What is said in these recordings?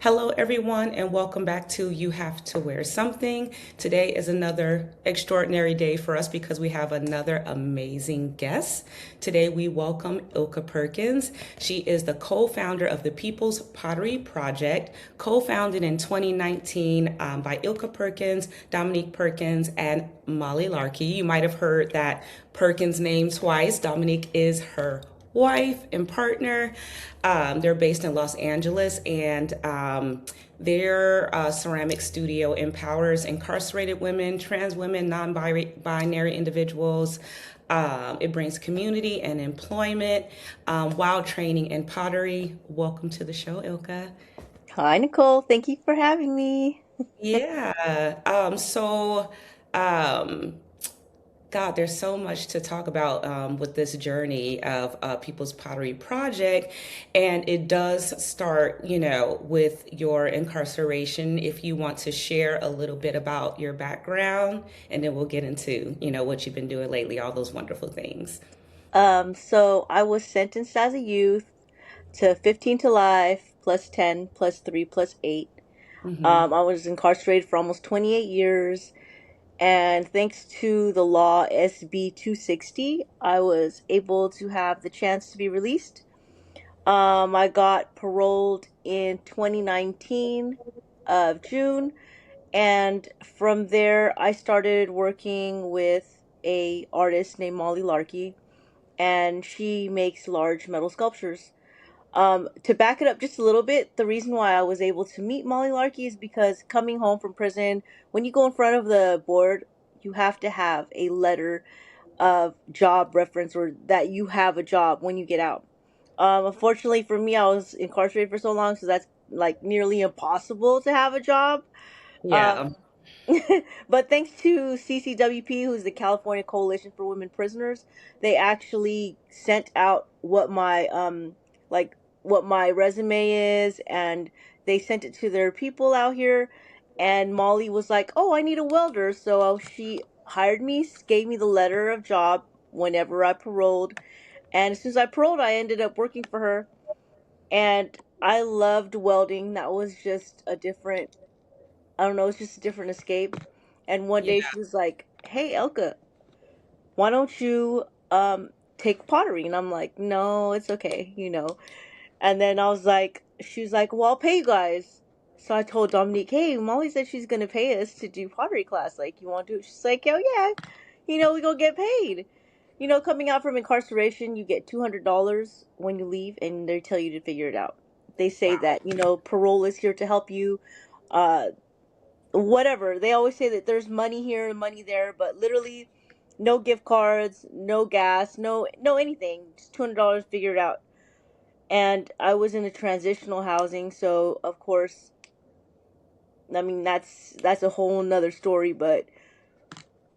Hello, everyone, and welcome back to You Have to Wear Something. Today is another extraordinary day for us because we have another amazing guest. Today, we welcome Ilka Perkins. She is the co founder of the People's Pottery Project, co founded in 2019 by Ilka Perkins, Dominique Perkins, and Molly Larkey. You might have heard that Perkins name twice. Dominique is her wife and partner. They're based in Los Angeles, and their ceramic studio empowers incarcerated women, trans women, non-binary individuals. It brings community and employment while training in pottery. Welcome to the show, Ilka. Hi, Nicole. Thank you for having me. Yeah. Um, God, there's so much to talk about with this journey of People's Pottery Project. And it does start, with your incarceration. If you want to share a little bit about your background, and then we'll get into, what you've been doing lately, all those wonderful things. So I was sentenced as a youth to 15 to life, plus 10, plus 3, plus 8. Hmm. I was incarcerated for almost 28 years, and thanks to the law SB 260, I was able to have the chance to be released. I got paroled in 2019 of June, and from there I started working with a artist named Molly Larkey, and she makes large metal sculptures. To back it up just a little bit, the reason why I was able to meet Molly Larkey is because coming home from prison, when you go in front of the board, you have to have a letter of job reference or that you have a job when you get out. Unfortunately for me, I was incarcerated for so long, so that's like nearly impossible to have a job. Um, Yeah. but thanks to CCWP, who's the California Coalition for Women Prisoners, they actually sent out like what my resume is, and they sent it to their people out here. And Molly was like, "Oh, I need a welder," so she hired me, gave me the letter of job whenever I paroled, and as soon as I paroled, I ended up working for her, and I loved welding. That was just a different, I don't know, it's just a different escape. And one Yeah. day she was like, "Hey, Elka, why don't you take pottery?" And I'm like, "No, it's okay." And then I was like, she was like, "Well, I'll pay you guys." So I told Dominique, "Hey, Molly said she's gonna pay us to do pottery class. Like, you want to do it?" She's like, "Hell yeah, we gonna get paid." Coming out from incarceration, you get $200 when you leave, and they tell you to figure it out. They say Wow. that parole is here to help you. Uh, Whatever. They always say that there's money here and money there, but literally no gift cards, no gas, no anything. Just $200, figure it out. And I was in a transitional housing, so of course, I mean that's a whole nother story, but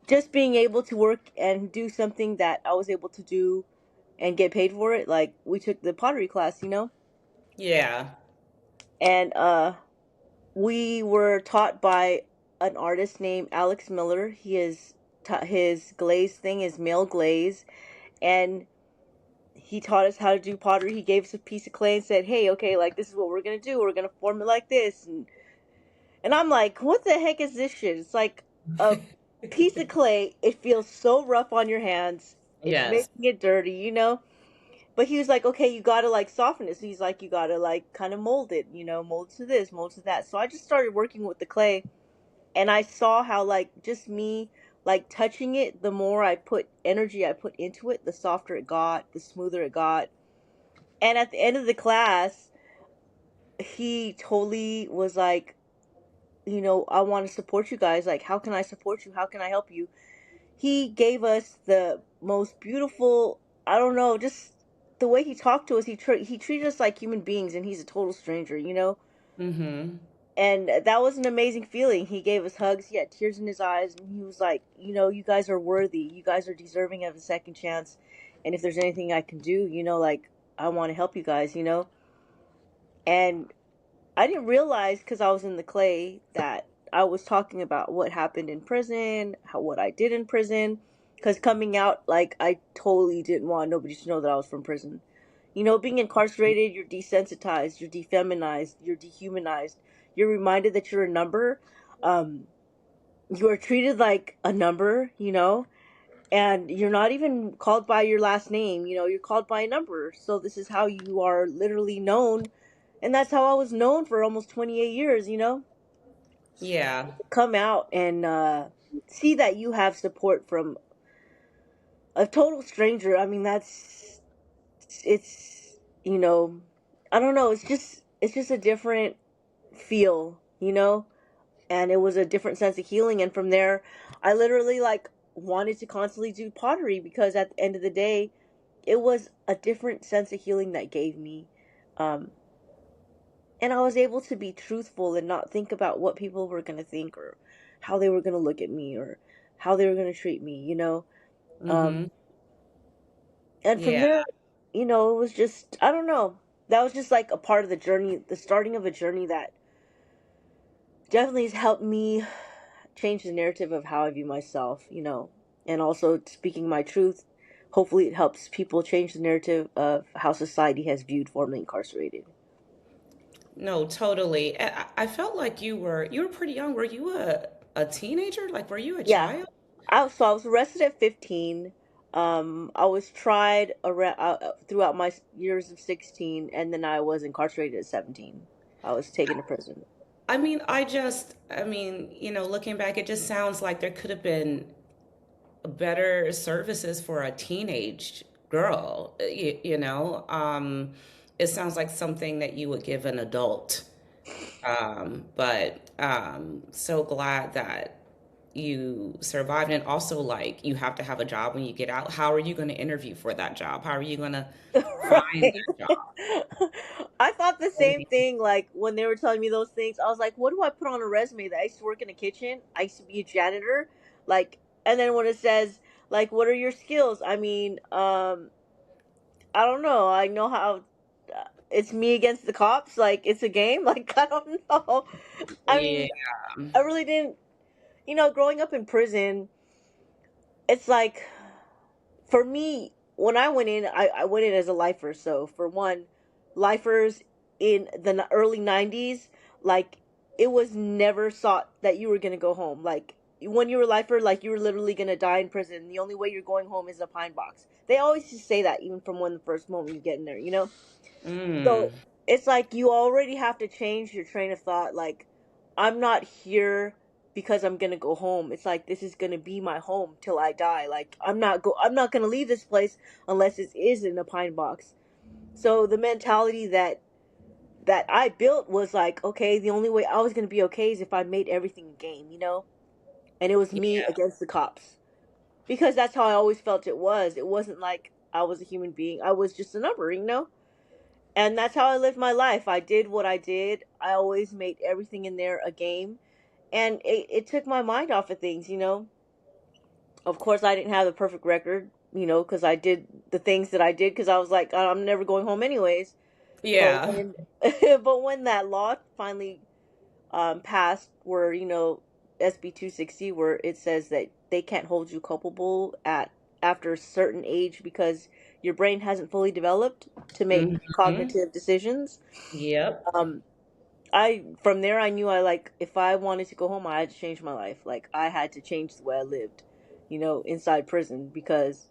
just being able to work and do something that I was able to do and get paid for it, like we took the pottery class. Yeah. And we were taught by an artist named Alex Miller. His glaze thing is male glaze, and he taught us how to do pottery. He gave us a piece of clay and said, "Hey, okay, like this is what we're gonna do. We're gonna form it like this." And I'm like, "What the heck is this shit?" It's like a piece of clay. It feels so rough on your hands. It's Yes. making it dirty. But he was like, "Okay, you gotta like soften it." So he's like, "You gotta like kind of mold it, mold to this, mold to that." So I just started working with the clay, and I saw how like just me like touching it, the more I put energy I put into it, the softer it got, the smoother it got. And at the end of the class, he totally was like, "I want to support you guys. Like, how can I support you? How can I help you?" He gave us the most beautiful, I don't know, just the way he talked to us. He treated us like human beings, and he's a total stranger. Mm-hmm. And that was an amazing feeling. He gave us hugs. He had tears in his eyes, and he was like, "You guys are worthy. You guys are deserving of a second chance. And if there's anything I can do, like I want to help you guys." And I didn't realize, because I was in the clay, that I was talking about what happened in prison, what I did in prison. Because coming out, like, I totally didn't want nobody to know that I was from prison. You know, being incarcerated, you're desensitized, you're defeminized, you're dehumanized. You're reminded that you're a number. Um, you are treated like a number, you know, and you're not even called by your last name, you know, you're called by a number. So this is how you are literally known. And that's how I was known for almost 28 years, you know. Yeah. Come out and see that you have support from a total stranger. I mean, it's, you know, I don't know, it's just a different feel, you know. And it was a different sense of healing, and from there I literally like wanted to constantly do pottery because at the end of the day it was a different sense of healing that gave me, um and I was able to be truthful and not think about what people were going to think, or how they were going to look at me, or how they were going to treat me, you know. Mm-hmm. um and from Yeah. there, you know, it was just, I don't know, that was just like a part of the journey, the starting of a journey that definitely has helped me change the narrative of how I view myself, you know, and also speaking my truth. Hopefully, it helps people change the narrative of how society has viewed formerly incarcerated. No, totally. I felt like you were pretty young. Were you a teenager? Like, were you a Yeah, child? I was arrested at 15. I was tried around throughout my years of 16, and then I was incarcerated at 17. I was taken to prison. Looking back, it just sounds like there could have been better services for a teenage girl. It sounds like something that you would give an adult. But so glad that you survived. And also, like, you have to have a job when you get out. How are you going to interview for that job? How are you going to find Right. that job? I thought the same thing. Like when they were telling me those things, I was like, "What do I put on a resume? That I used to work in a kitchen. I used to be a janitor." Like, and then when it says, like, "What are your skills?" I mean, I don't know. I know how. It's me against the cops. Like it's a game. Like I don't know. I Yeah. mean, I really didn't. You know, growing up in prison, it's like, for me, when I went in, I went in as a lifer. So for one, lifers in the early 90s, like it was never thought that you were gonna go home. Like when you were a lifer, like you were literally gonna die in prison. The only way you're going home is a pine box. They always just say that even from when the first moment you get in there, you know? Mm. So it's like you already have to change your train of thought. Like, I'm not here because I'm gonna go home. It's like this is gonna be my home till I die. Like I'm not gonna leave this place unless it is in a pine box. So the mentality that I built was like, okay, the only way I was gonna be okay is if I made everything a game, you know? And it was me Yeah. against the cops. Because that's how I always felt it was. It wasn't like I was a human being. I was just a number, you know? And that's how I lived my life. I did what I did. I always made everything in there a game, and it took my mind off of things. You know, of course, I didn't have the perfect record. You know, because I did the things that I did because I was like, I'm never going home anyways. But Yeah. when, but when that law finally passed, where you know SB 260, where it says that they can't hold you culpable at after a certain age because your brain hasn't fully developed to make Hmm. cognitive decisions. Yep. um I from there I knew I like if I wanted to go home I had to change my life. Like I had to change the way I lived, you know, inside prison, because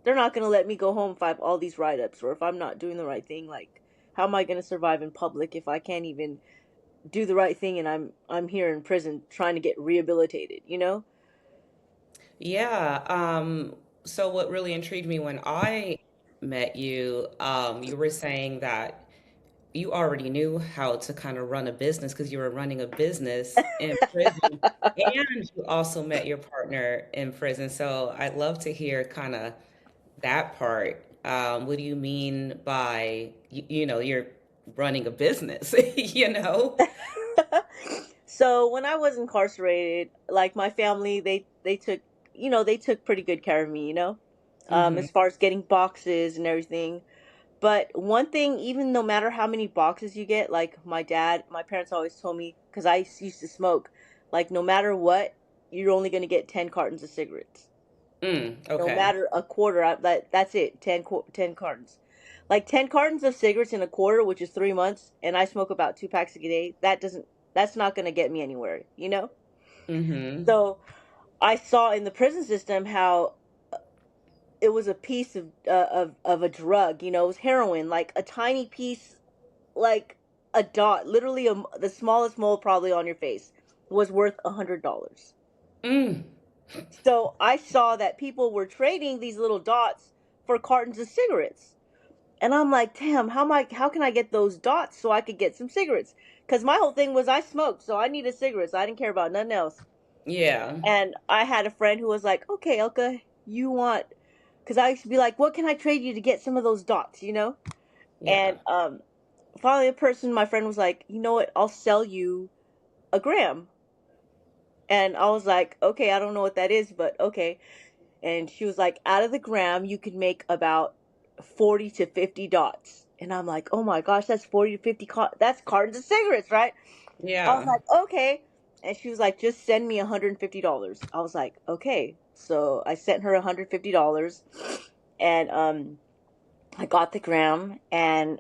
they're not going to let me go home if I have all these write-ups, or if I'm not doing the right thing. Like how am I going to survive in public if I can't even do the right thing, and I'm here in prison trying to get rehabilitated, you know? Yeah. So what really intrigued me when I met you, you were saying that you already knew how to kind of run a business because you were running a business in prison, and you also met your partner in prison. So I'd love to hear kind of that part. What do you mean by, you're running a business, you know? So when I was incarcerated, like my family, they took, you know, they took pretty good care of me, you know, Hmm. as far as getting boxes and everything. But one thing, even no matter how many boxes you get, like my parents always told me, because I used to smoke, like no matter what, you're only going to get 10 cartons of cigarettes. Mm, No okay. matter a quarter, that's it, 10 cartons. Like 10 cartons of cigarettes in a quarter, which is 3 months, and I smoke about 2 packs a day. That's not going to get me anywhere, you know? Mm-hmm. So I saw in the prison system how it was a piece of a drug, you know, it was heroin, like a tiny piece, like a dot, literally the smallest mole probably on your face was worth $100. Mm. So I saw that people were trading these little dots for cartons of cigarettes. And I'm like, damn, how can I get those dots so I could get some cigarettes? Because my whole thing was I smoked, so I needed cigarettes. I didn't care about nothing else. Yeah. And I had a friend who was like, okay, Elka, you want, because I used to be like, what can I trade you to get some of those dots, you know? Yeah. And finally, my friend was like, you know what? I'll sell you a gram. And I was like, okay, I don't know what that is, but okay. And she was like, out of the gram, you could make about 40 to 50 dots. And I'm like, oh my gosh, that's 40 to 50, that's cartons of cigarettes, right? I was Yeah. like, okay. And she was like, just send me $150. I was like, okay. So I sent her $150, and I got the gram. And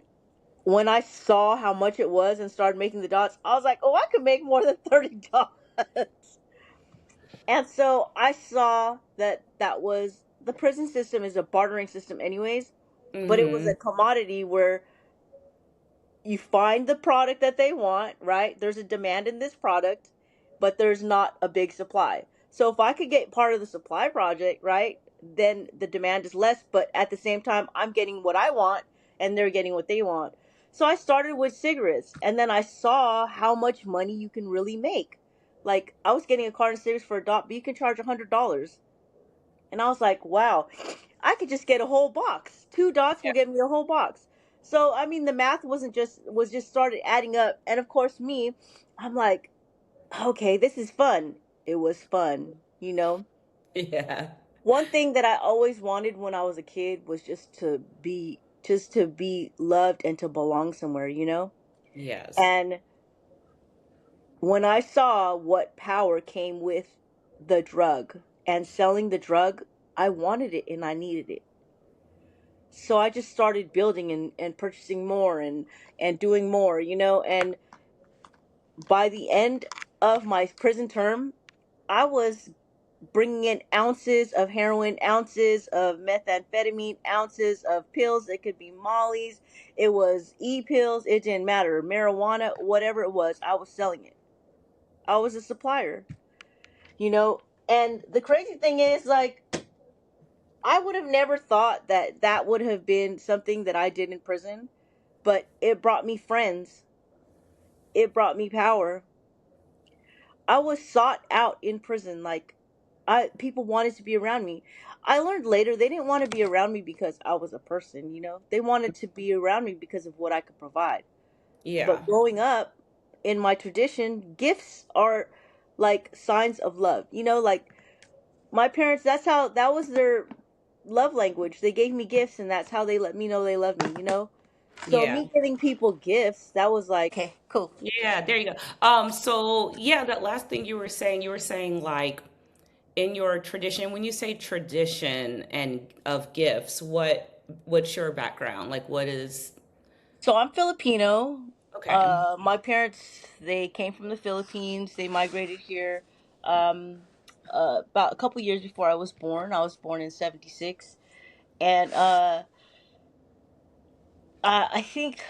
when I saw how much it was and started making the dots, I was like, oh, I could make more than 30 dots. And so I saw that the prison system is a bartering system anyways, but it was Mm-hmm. a commodity where you find the product that they want, right? There's a demand in this product, but there's not a big supply. So if I could get part of the supply project, right, then the demand is less, but at the same time, I'm getting what I want and they're getting what they want. So I started with cigarettes, and then I saw how much money you can really make. Like, I was getting a carton of cigarettes for a dot, but you can charge $100. And I was like, wow, I could just get a whole box. 2 dots will get me a whole box. So I mean, the math was just started adding up. And of course, me, I'm like, okay, this is fun. It was fun, you know. Yeah. One thing that I always wanted when I was a kid was just to be loved and to belong somewhere, you know. Yes. And when I saw what power came with the drug and selling the drug, I wanted it and I needed it. So I just started building and purchasing more and doing more, you know. And by the end of my prison term, I was bringing in ounces of heroin, ounces of methamphetamine, ounces of pills. It could be mollies, it was e-pills, it didn't matter, marijuana, whatever it was, I was selling it. I was a supplier, you know. And the crazy thing is, like, I would have never thought that that would have been something that I did in prison, but it brought me friends. It brought me power. I was sought out in prison. Like, I people wanted to be around me. I learned later they didn't want to be around me because I was a person, you know. They wanted to be around me because of what I could provide. Yeah. But growing up in my tradition, gifts are like signs of love. You know, like my parents, that was their love language. They gave me gifts, and that's how they let me know they love me, you know? So Yeah. me giving people gifts, that was like, okay, cool. Yeah, there you go. So yeah, that last thing you were saying like in your tradition, when you say tradition and of gifts, what's your background? Like what is So I'm Filipino. okay. My parents, they came from the Philippines. They migrated here um, about a couple years before I was born. I was born in 76. And I think,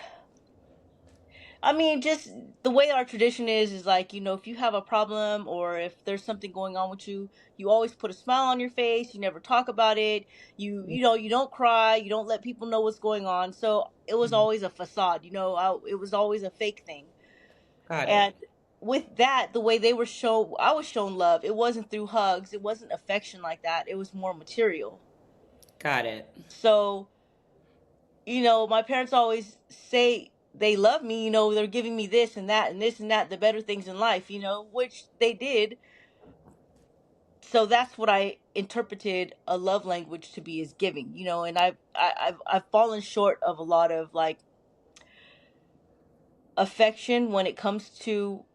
I mean, just the way our tradition is like, you know, if you have a problem or if there's something going on with you, you always put a smile on your face. You never talk about it. You know, you don't cry. You don't let people know what's going on. So it was Mhm. always a facade, you know, it was always a fake thing. Got it. And with that, the way I was shown love. It wasn't through hugs. It wasn't affection like that. It was more material. Got it. So, you know, my parents always say they love me, you know, they're giving me this and that and this and that, the better things in life, you know, which they did. So that's what I interpreted a love language to be, is giving, you know. And I've fallen short of a lot of like affection when it comes to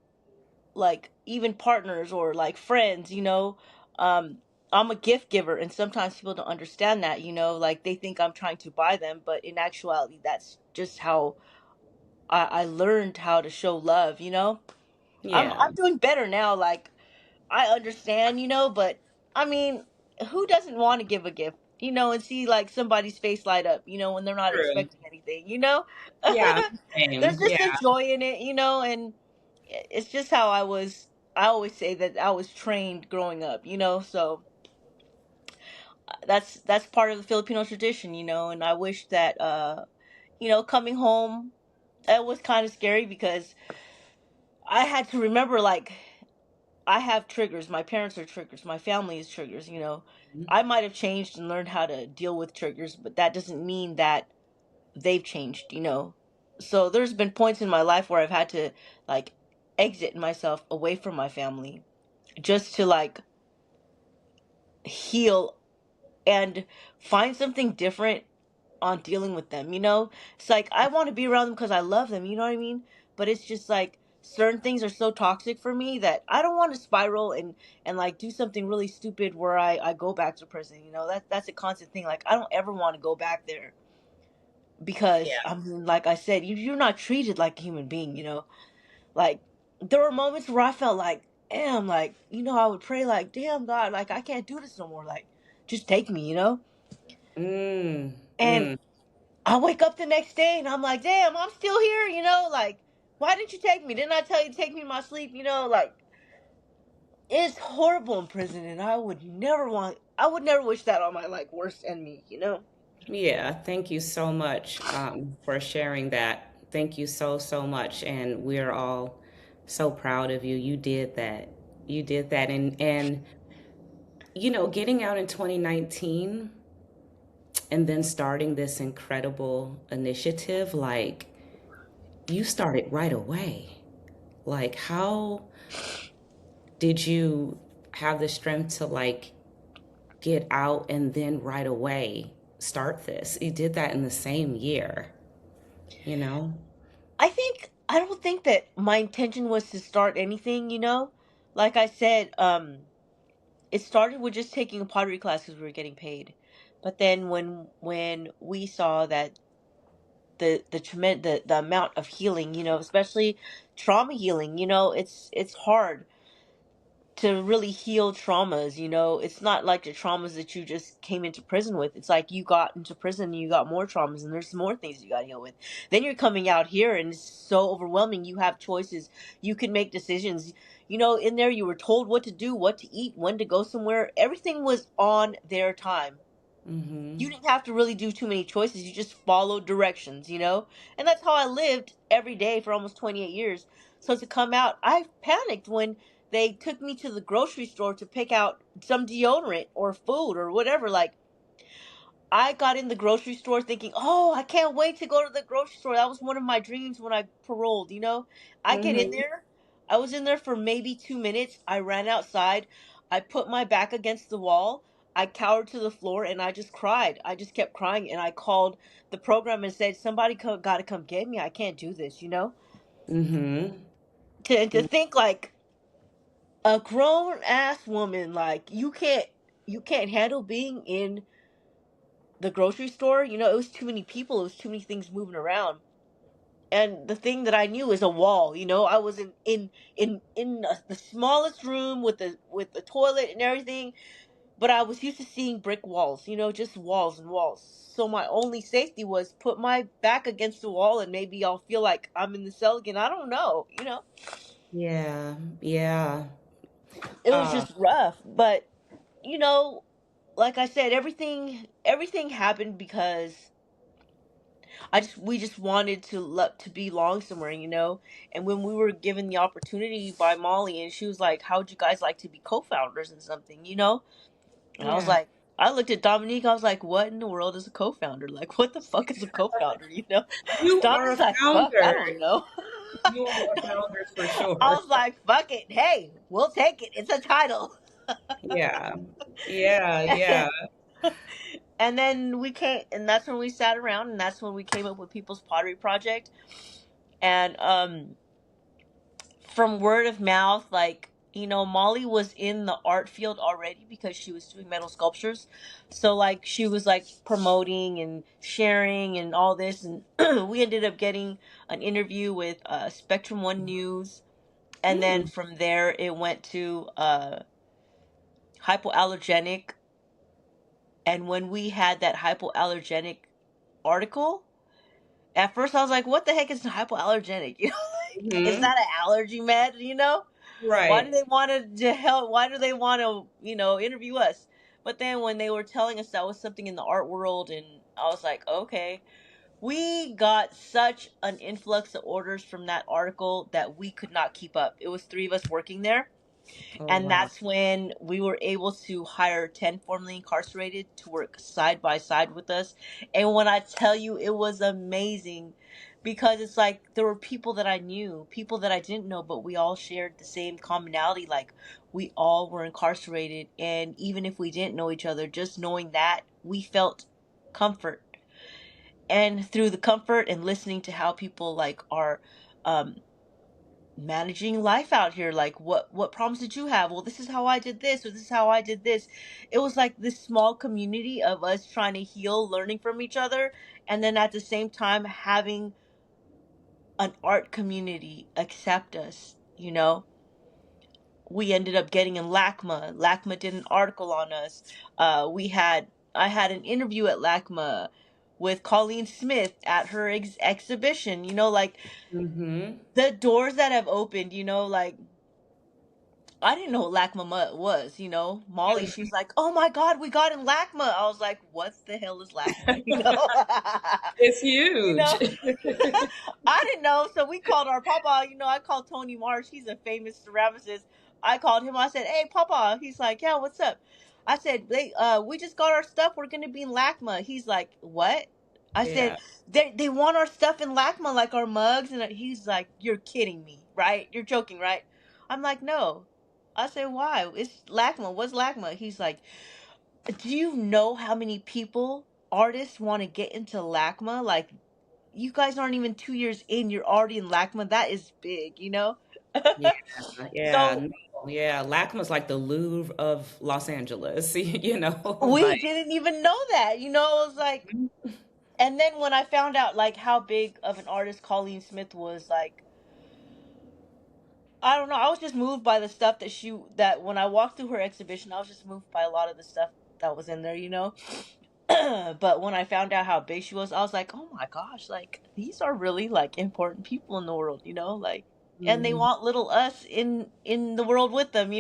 like even partners or like friends, you know. I'm a gift giver, and sometimes people don't understand that, like they think I'm trying to buy them, but in actuality, that's just how I learned how to show love. Yeah. I'm doing better now. Like I understand, but I mean, who doesn't want to give a gift, and see like somebody's face light up, when they're not True. expecting anything, Yeah. There's Same. just Yeah. a joy in it, and it's just how I always say that I was trained growing up, so that's part of the Filipino tradition, and I wish that coming home, it was kind of scary because I had to remember, like, I have triggers. My parents are triggers. My family is triggers. I might have changed and learned how to deal with triggers, but that doesn't mean that they've changed. So there's been points in my life where I've had to like exit myself away from my family just to like heal and find something different on dealing with them. It's like I want to be around them because I love them. You know what I mean? But it's just like certain things are so toxic for me that I don't want to spiral and like do something really stupid where I go back to prison. That's a constant thing. Like I don't ever want to go back there because Yeah. I mean, like I said, you're not treated like a human being. Like there were moments where I felt like, damn, like I would pray like, damn God, like I can't do this no more. Like just take me. Mm. And Mm. I wake up the next day and I'm like, damn, I'm still here, like, why didn't you take me? Didn't I tell you to take me in my sleep? Like, it's horrible in prison and I would never wish that on my, like, worst enemy. Yeah. Thank you so much for sharing that. Thank you so, so much. And we're all so proud of you. You did that. You did that. And getting out in 2019 and then starting this incredible initiative, like you started right away. Like, how did you have the strength to like get out and then right away start this? You did that in the same year, you know? I don't think that my intention was to start anything. Like I said, it started with just taking a pottery class because we were getting paid. But then when we saw that the amount of healing, especially trauma healing, it's hard to really heal traumas. It's not like the traumas that you just came into prison with. It's like you got into prison and you got more traumas and there's more things you got to deal with. Then you're coming out here and it's so overwhelming. You have choices. You can make decisions. In there you were told what to do, what to eat, when to go somewhere. Everything was on their time. Mm-hmm. You didn't have to really do too many choices. You just followed directions. And that's how I lived every day for almost 28 years. So to come out, I panicked when they took me to the grocery store to pick out some deodorant or food or whatever. Like, I got in the grocery store thinking, oh, I can't wait to go to the grocery store. That was one of my dreams when I paroled. I get in Mm-hmm. there. I was in there for maybe 2 minutes. I ran outside. I put my back against the wall. I cowered to the floor and I just cried. I just kept crying and I called the program and said, somebody got to come get me. I can't do this. Mm-hmm. To think like a grown ass woman, like you can't handle being in the grocery store. It was too many people. It was too many things moving around. And the thing that I knew is a wall. I was in the smallest room with the toilet and everything, but I was used to seeing brick walls. Just walls and walls. So my only safety was put my back against the wall, and maybe I'll feel like I'm in the cell again. I don't know. Yeah. Yeah. It was Uh, just rough, but you know, like I said, everything happened because we just wanted to belong somewhere. And when we were given the opportunity by Molly, and she was like, "How would you guys like to be co-founders in something?" And I was yeah. like, I looked at Dominique. I was like, "What in the world is a co-founder? Like, what the fuck is a co-founder?" You are a Dominique's like, "Fuck, I founder. don't know." You are a founder for I sure. was like, "Fuck it, hey, we'll take it. It's a title." Yeah. Yeah. Yeah. And then and that's when we sat around, and that's when we came up with People's Pottery Project. And from word of mouth, like Molly was in the art field already because she was doing metal sculptures. So like she was like promoting and sharing and all this, and we ended up getting an interview with Spectrum One News, and then Mm. from there it went to hypoallergenic. And when we had that hypoallergenic article, at first I was like, "What the heck is hypoallergenic?" Like, is Hmm. that an allergy med? Why do Right. they want to help? Why do they want to, interview us? But then when they were telling us that was something in the art world, and I was like, okay, we got such an influx of orders from that article that we could not keep up. It was three of us working there, Oh, and wow. that's when we were able to hire 10 formerly incarcerated to work side by side with us. And when I tell you, it was amazing because it's like there were people that I knew, people that I didn't know, but we all shared the same commonality. Like we all were incarcerated. And even if we didn't know each other, just knowing that, we felt comfort. And through the comfort and listening to how people like are um, managing life out here, like what problems did you have? Well, this is how I did this, or this is how I did this. It was like this small community of us trying to heal, learning from each other, and then at the same time having an art community accept us. We ended up getting in LACMA did an article on us. I had an interview at LACMA with Colleen Smith at her exhibition. Like Hmm. the doors that have opened, like I didn't know what LACMA was. Molly, she's like, "Oh my God, we got in LACMA." I was like, "What the hell is LACMA?" It's You huge. know, I didn't know. So we called our papa. I called Tony Marsh. He's a famous ceramicist. I called him. I said, "Hey, papa." He's like, "Yeah, what's up?" I said, we just got our stuff. We're gonna be in LACMA." He's like, "What?" I said, Yeah. they want our stuff in LACMA, like our mugs." And he's like, "You're kidding me, right? You're joking, right?" I'm like, "No." I said, "Why? It's LACMA. What's LACMA?" He's like, "Do you know how many people, artists, want to get into LACMA? Like, you guys aren't even 2 years in, you're already in LACMA. That is big." Yeah. Yeah. So No, yeah. LACMA's like the Louvre of Los Angeles, we like, didn't even know that. It was like, and then when I found out like how big of an artist Colleen Smith was, like, I don't know, I was just moved by the stuff that when I walked through her exhibition, I was just moved by a lot of the stuff that was in there. But when I found out how big she was, I was like, "Oh my gosh, like these are really like important people in the world, like, and they mhm. want little us in the world with them."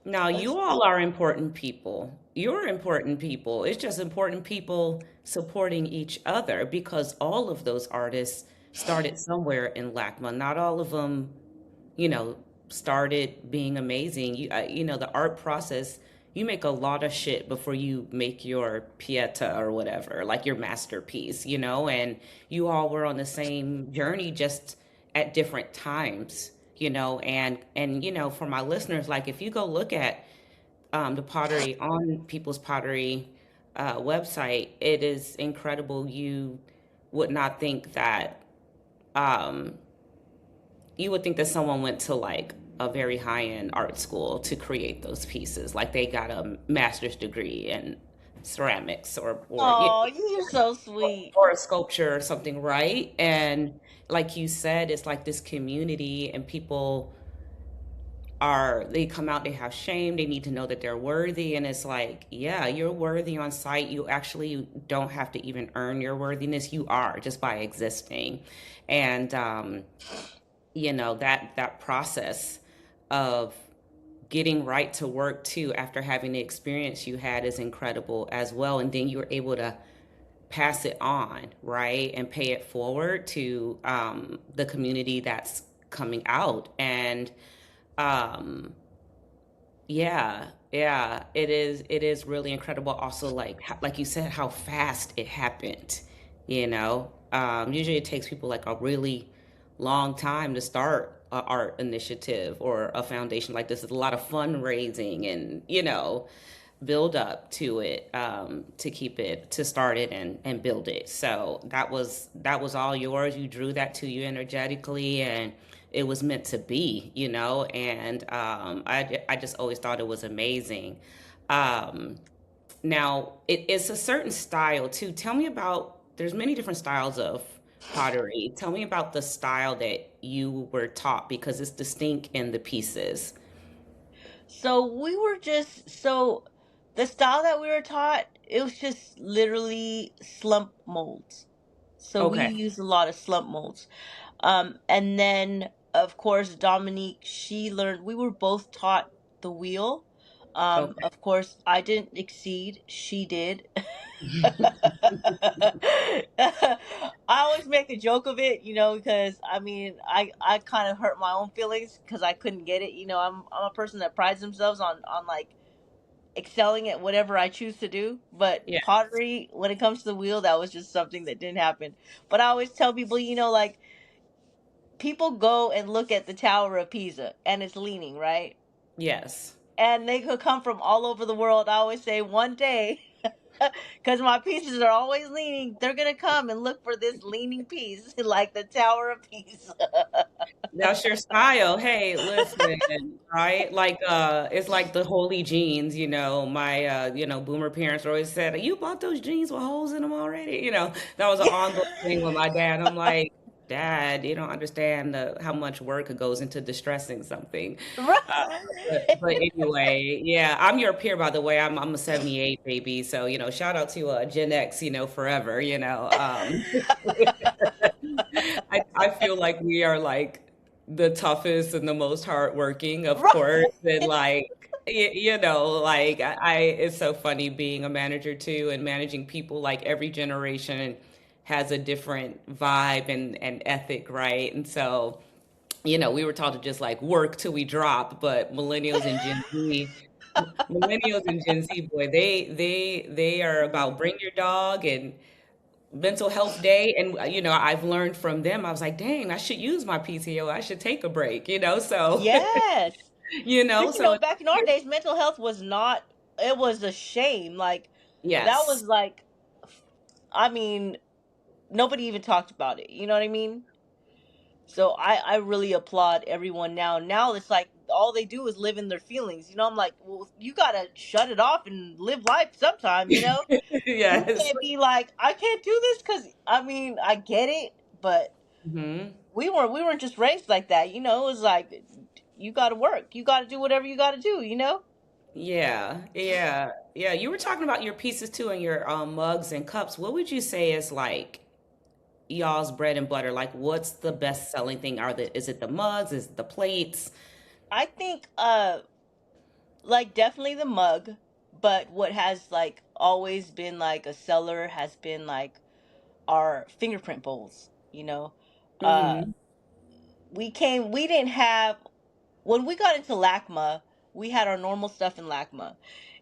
Now, It's- you all are important people. You're important people. It's just important people supporting each other because all of those artists started somewhere in LACMA. Not all of them, you know, started being amazing. The art process, you make a lot of shit before you make your pieta or whatever, like your masterpiece, and you all were on the same journey just at different times, and for my listeners, like if you go look at the pottery on People's Pottery website, it is incredible. You would not think that um, you would think that someone went to like a very high end art school to create those pieces. Like they got a master's degree in ceramics oh, you're so sweet. or a sculpture or something, right? And like you said, it's like this community and people they come out, they have shame, they need to know that they're worthy, and it's like, yeah, you're worthy on site. You actually don't have to even earn your worthiness. You are just by existing. And that process of getting right to work too after having the experience you had is incredible as well, and then you're able to pass it on, right, and pay it forward to the community that's coming out. And um yeah, yeah, it is really incredible also, like you said, how fast it happened. Usually it takes people like a really long time to start a art initiative or a foundation like this. Is a lot of fundraising and build up to it, to start it and build it. So that was all yours. You drew that to you energetically, and it was meant to be, and I just always thought it was amazing. Um, Now, it's a certain style too. Tell me about, there's many different styles of pottery. Tell me about the style that you were taught because it's distinct in the pieces. So we were just so the style that we were taught, it was just literally slump molds. So we Okay. used a lot of slump molds. And then of course Dominique, she learned, we were both taught the wheel. Okay. Of course I didn't exceed, she did. I always make a joke of it, because I mean, I kind of hurt my own feelings because I couldn't get it. I'm a person that prides themselves on like excelling at whatever I choose to do. But Yeah. pottery, when it comes to the wheel, that was just something that didn't happen. But I always tell people, like people go and look at the Tower of Pisa and it's leaning, right? Yes. And they could come from all over the world. I always say one day, because my pieces are always leaning, they're gonna come and look for this leaning piece, like the Tower of Pisa. That's your style. Hey, listen, right? Like it's like the holy jeans, My boomer parents always said, "You bought those jeans with holes in them already?" That was an ongoing thing with my dad. I'm like, "Dad, you don't understand how much work goes into distressing something." Uh, but Right. anyway, yeah, I'm your peer, by the way. I'm a '78 baby, so shout out to Gen X, forever. I feel like we are like the toughest and the most hardworking, of course, Right. and like like it's so funny being a manager too and managing people. Like every generation has a different vibe and ethic, right? And so we were taught to just like work till we drop, but millennials and Gen Z, boy, they are about bring your dog and mental health day. And I've learned from them. I was like, dang, I should use my PTO. I should take a break, so Yes. Because, so back in our days, mental health was not, it was a shame. Like, that was yes. like, I mean, nobody even talked about it. You know what I mean? So I really applaud everyone now. Now it's like all they do is live in their feelings. I'm like, well, you gotta shut it off and live life sometime. You Yes. can't be like, I can't do this because I mean I get it, but Hmm. we weren't just raised like that. It was like you gotta work, you gotta do whatever you gotta do. Yeah, yeah, yeah. You were talking about your pieces too and your mugs and cups. What would you say is like y'all's bread and butter? Like, what's the best selling thing? Is it the mugs? Is it the plates? I think like definitely the mug, but what has like always been like a seller has been like our fingerprint bowls. uh Hmm. we didn't have, when we got into LACMA, we had our normal stuff in LACMA.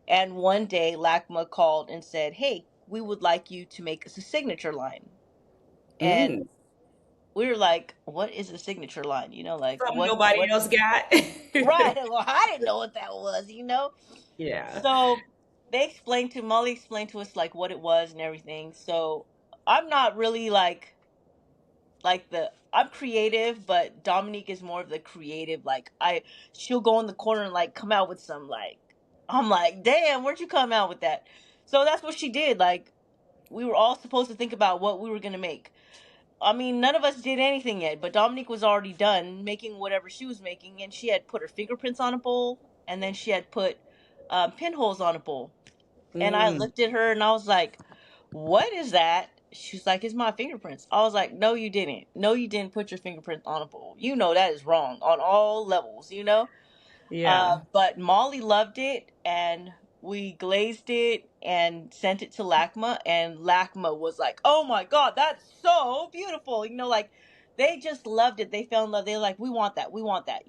And one day LACMA called and said, hey, we would like you to make us a signature line. And Mm. we were like, what is a signature line? Like Something what nobody else got. right. Well, I didn't know what that was. Yeah. So Molly explained to us like what it was and everything. So I'm not really like the I'm creative, but Dominique is more of the creative. Like she'll go in the corner and like come out with some like, I'm like, damn, where'd you come out with that? So that's what she did. Like we were all supposed to think about what we were gonna make. I mean, none of us did anything yet, but Dominique was already done making whatever she was making, and she had put her fingerprints on a bowl, and then she had put pinholes on a bowl. And I Mm. looked at her and I was like, what is that? She's like, it's my fingerprints. I was like, no, you didn't. No, you didn't put your fingerprint on a bowl. That is wrong on all levels. Yeah. But Molly loved it, and we glazed it and sent it to LACMA, and LACMA was like, oh my God, that's so beautiful. Like they just loved it. They fell in love. They were like, we want that. We want that.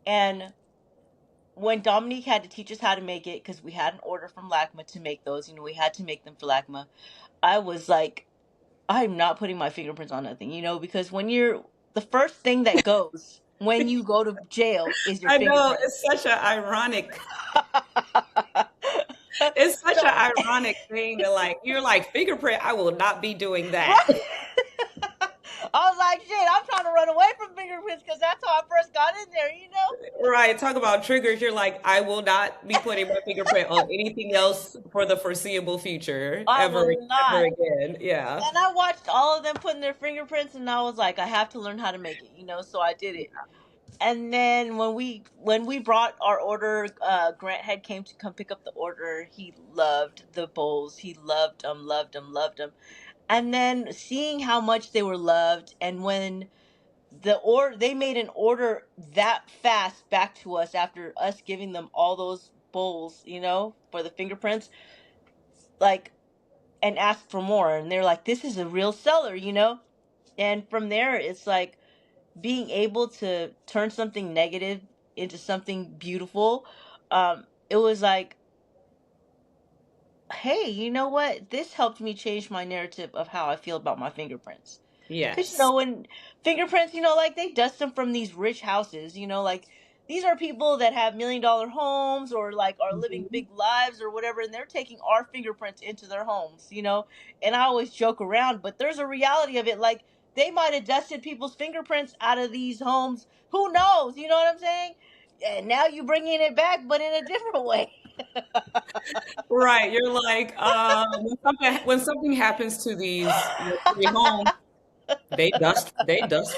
And when Dominique had to teach us how to make it, because we had an order from LACMA to make those, we had to make them for LACMA. I was like, I'm not putting my fingerprints on nothing, because when you're the first thing that goes when you go to jail is your I know fingerprint. it's such an ironic it's such So, an ironic thing that like you're like fingerprint, I will not be doing that. right. I was like, shit, I'm trying to run away from fingerprints because that's how I first got in there, you know? Right. Talk about triggers. You're like, I will not be putting my fingerprint on anything else for the foreseeable future, I will ever not. again. Yeah. And I watched all of them putting their fingerprints, and I was like, I have to learn how to make it, you know? So I did it. And then when we brought our order, Grant had came to come pick up the order. He loved the bowls. He loved them, loved them, loved them. And then seeing how much they were loved, and when they made an order that fast back to us after us giving them all those bowls, you know, for the fingerprints, like, and asked for more, and they're like, this is a real seller, you know. And from there, it's like being able to turn something negative into something beautiful. It was like, hey, you know what, this helped me change my narrative of how I feel about my fingerprints. Because, you Yes. know, when fingerprints, you know, like they dust them from these rich houses, you know, like these are people that have $1 million homes or like are living Mhm. big lives or whatever, and they're taking our fingerprints into their homes, you know. And I always joke around, but there's a reality of it. Like they might have dusted people's fingerprints out of these homes. Who knows? You know what I'm saying? And now you bringing it back, but in a different way. Right. You're like, when something happens to these luxury homes, they dust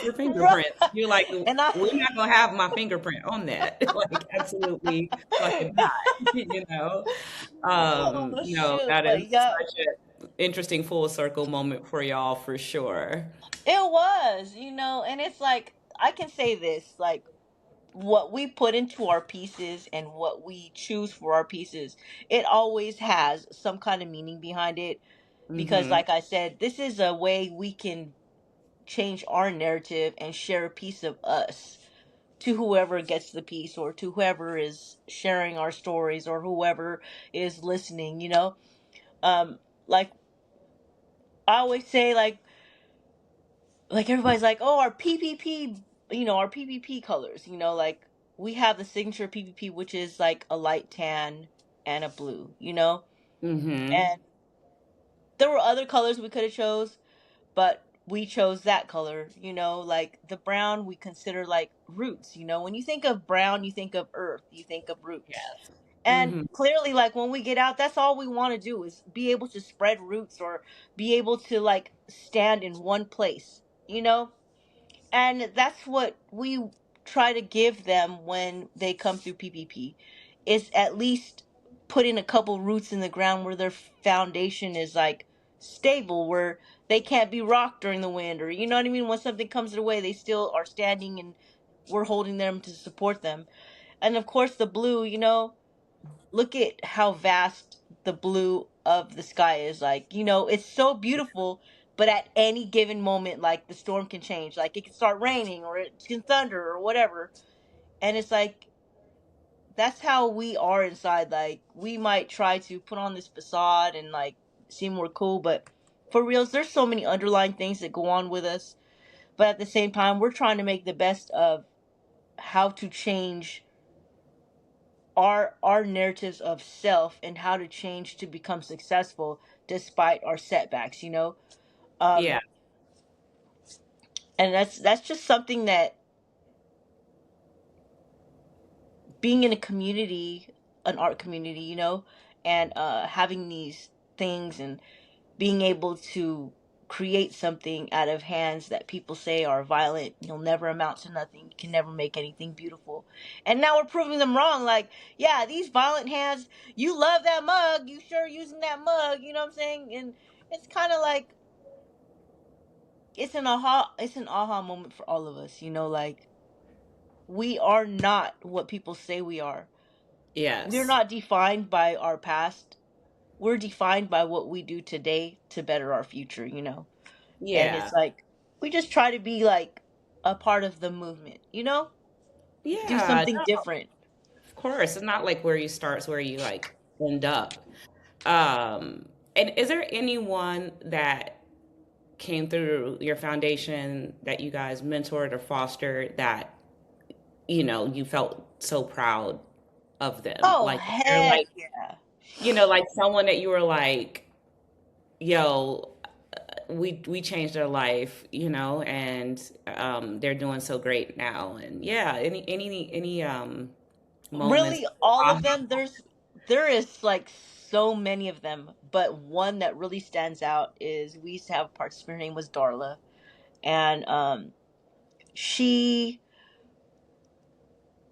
your Right. fingerprints. You're like, And I, we're not gonna have my fingerprint on that. Like, absolutely fucking not. You know. oh No, shoot, that but is yeah. such an interesting full circle moment for y'all for sure. It was, you know, and it's like I can say this, like what we put into our pieces and what we choose for our pieces, it always has some kind of meaning behind it because Hmm. like I said, this is a way we can change our narrative and share a piece of us to whoever gets the piece or to whoever is sharing our stories or whoever is listening, you know. Like I always say like everybody's like, oh, our PPP, you know, our PPP colors, you know, like we have the signature PPP, which is like a light tan and a blue, you know, Hmm. and there were other colors we could have chose, but we chose that color, you know, like the brown we consider like roots, you know, when you think of brown, you think of earth, you think of roots. Yes. And Hmm. clearly, like when we get out, that's all we want to do is be able to spread roots or be able to like stand in one place, you know. And that's what we try to give them when they come through PPP is at least putting a couple roots in the ground where their foundation is like stable, where they can't be rocked during the wind, or you know what I mean, when something comes their way they still are standing and we're holding them to support them. And of course the blue, you know, look at how vast the blue of the sky is. Like, you know, it's so beautiful, but at any given moment, like the storm can change. Like it can start raining or it can thunder or whatever. And it's like that's how we are inside. Like we might try to put on this facade and like seem more cool, but for reals, there's so many underlying things that go on with us. But at the same time, we're trying to make the best of how to change our narratives of self and how to change to become successful despite our setbacks, you know. Yeah. um and that's just something that being in a community, an art community, you know, and having these things and being able to create something out of hands that people say are violent, you'll never amount to nothing, you can never make anything beautiful. And now we're proving them wrong. Like, yeah, these violent hands, you love that mug, you sure using that mug, you know what I'm saying? And it's kind of like it's an aha moment for all of us, you know, like we are not what people say we are. We're Yes. not defined by our past. We're defined by what we do today to better our future, you know. And Yeah. it's like we just try to be like a part of the movement, you know, do Yeah. something No, different. of course. It's not like where you start, it's where you like end up. Um, and is there anyone that came through your foundation that you guys mentored or fostered that, you felt so proud of them? Oh Like, is there heck like, yeah. like someone that you were like, yo, we changed their life, and they're doing so great now. And yeah, any moments. Really, all Ah, of them. There is like so many of them, but one that really stands out is we used to have a participant. Her name was Darla, and she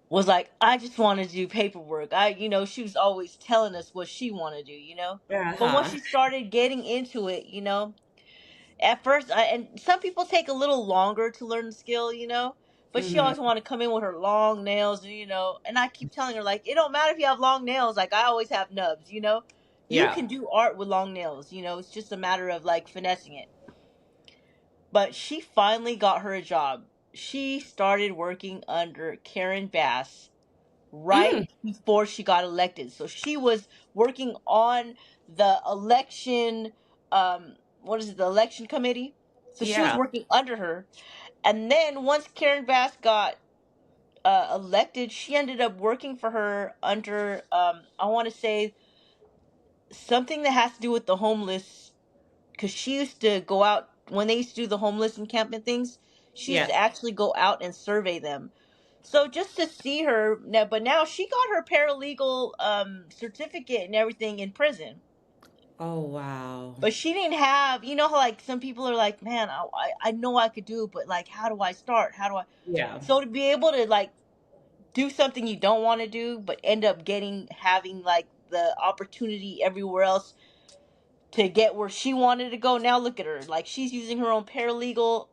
was like, I just want to do paperwork. She was always telling us what she wanted to do. But once uh-huh. she started getting into it, at first, and some people take a little longer to learn the skill. But she always Hmm. wanted to come in with her long nails. And I keep telling her, like, it don't matter if you have long nails. Like, I always have nubs. You Yeah. can do art with long nails. It's just a matter of, like, finessing it. But she finally got her a job. She started working under Karen Bass right Mm, before she got elected. So she was working on the election, what is it, the election committee? So she was yeah. working under her. And then once Karen Bass got elected, she ended up working for her under, I want to say, something that has to do with the homeless, because she used to go out when they used to do the homeless encampment things. She used Yeah. to actually go out and survey them. So just to see her now, but now she got her paralegal certificate and everything in prison. Oh, wow. But she didn't have, how like some people are like, man, I know I could do it, but like, how do I start? How do I? Yeah. So to be able to like do something you don't want to do, but end up having like the opportunity everywhere else to get where she wanted to go. Now look at her. Like she's using her own paralegal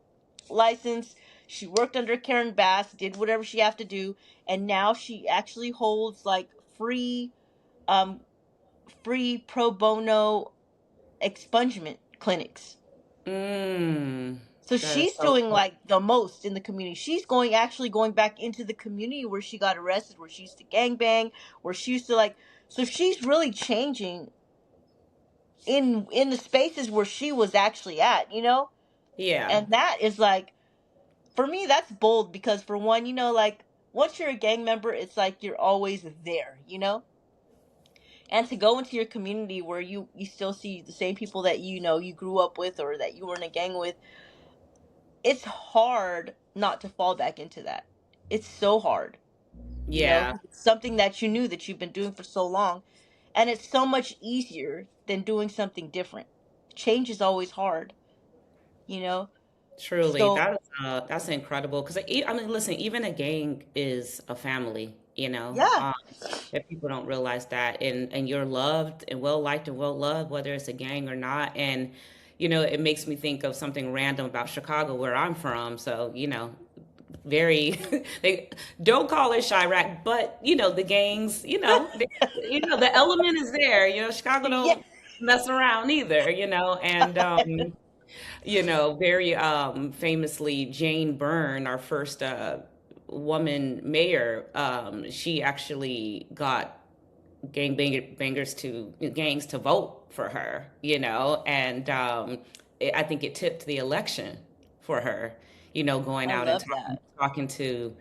license. She worked under Karen Bass, did whatever she have to do, and now she actually holds like um free pro bono expungement clinics. Mm, So that is she's so doing cool. like the most in the community. She's going back into the community where she got arrested, where she used to gangbang, where she used to like, so she's really changing in the spaces where she was actually at. Yeah. And that is like, for me, that's bold because for one, like once you're a gang member, it's like you're always there. And to go into your community where you still see the same people that you grew up with or that you were in a gang with, it's hard not to fall back into that. It's so hard. Yeah. 'Cause it's something that you knew that you've been doing for so long, and it's so much easier than doing something different. Change is always hard. Truly, So that's incredible. Because I mean, listen, even a gang is a family. yeah. If people don't realize that, and you're loved and well liked and well loved, whether it's a gang or not. And it makes me think of something random about Chicago, where I'm from. So very they don't call it Chirac, but the gangs, the element is there. Chicago Yeah. don't mess around either. And very famously, Jane Byrne, our first woman mayor, she actually got gangs to vote for her, and I think it tipped the election for her, going I out and love talking, that. talking to,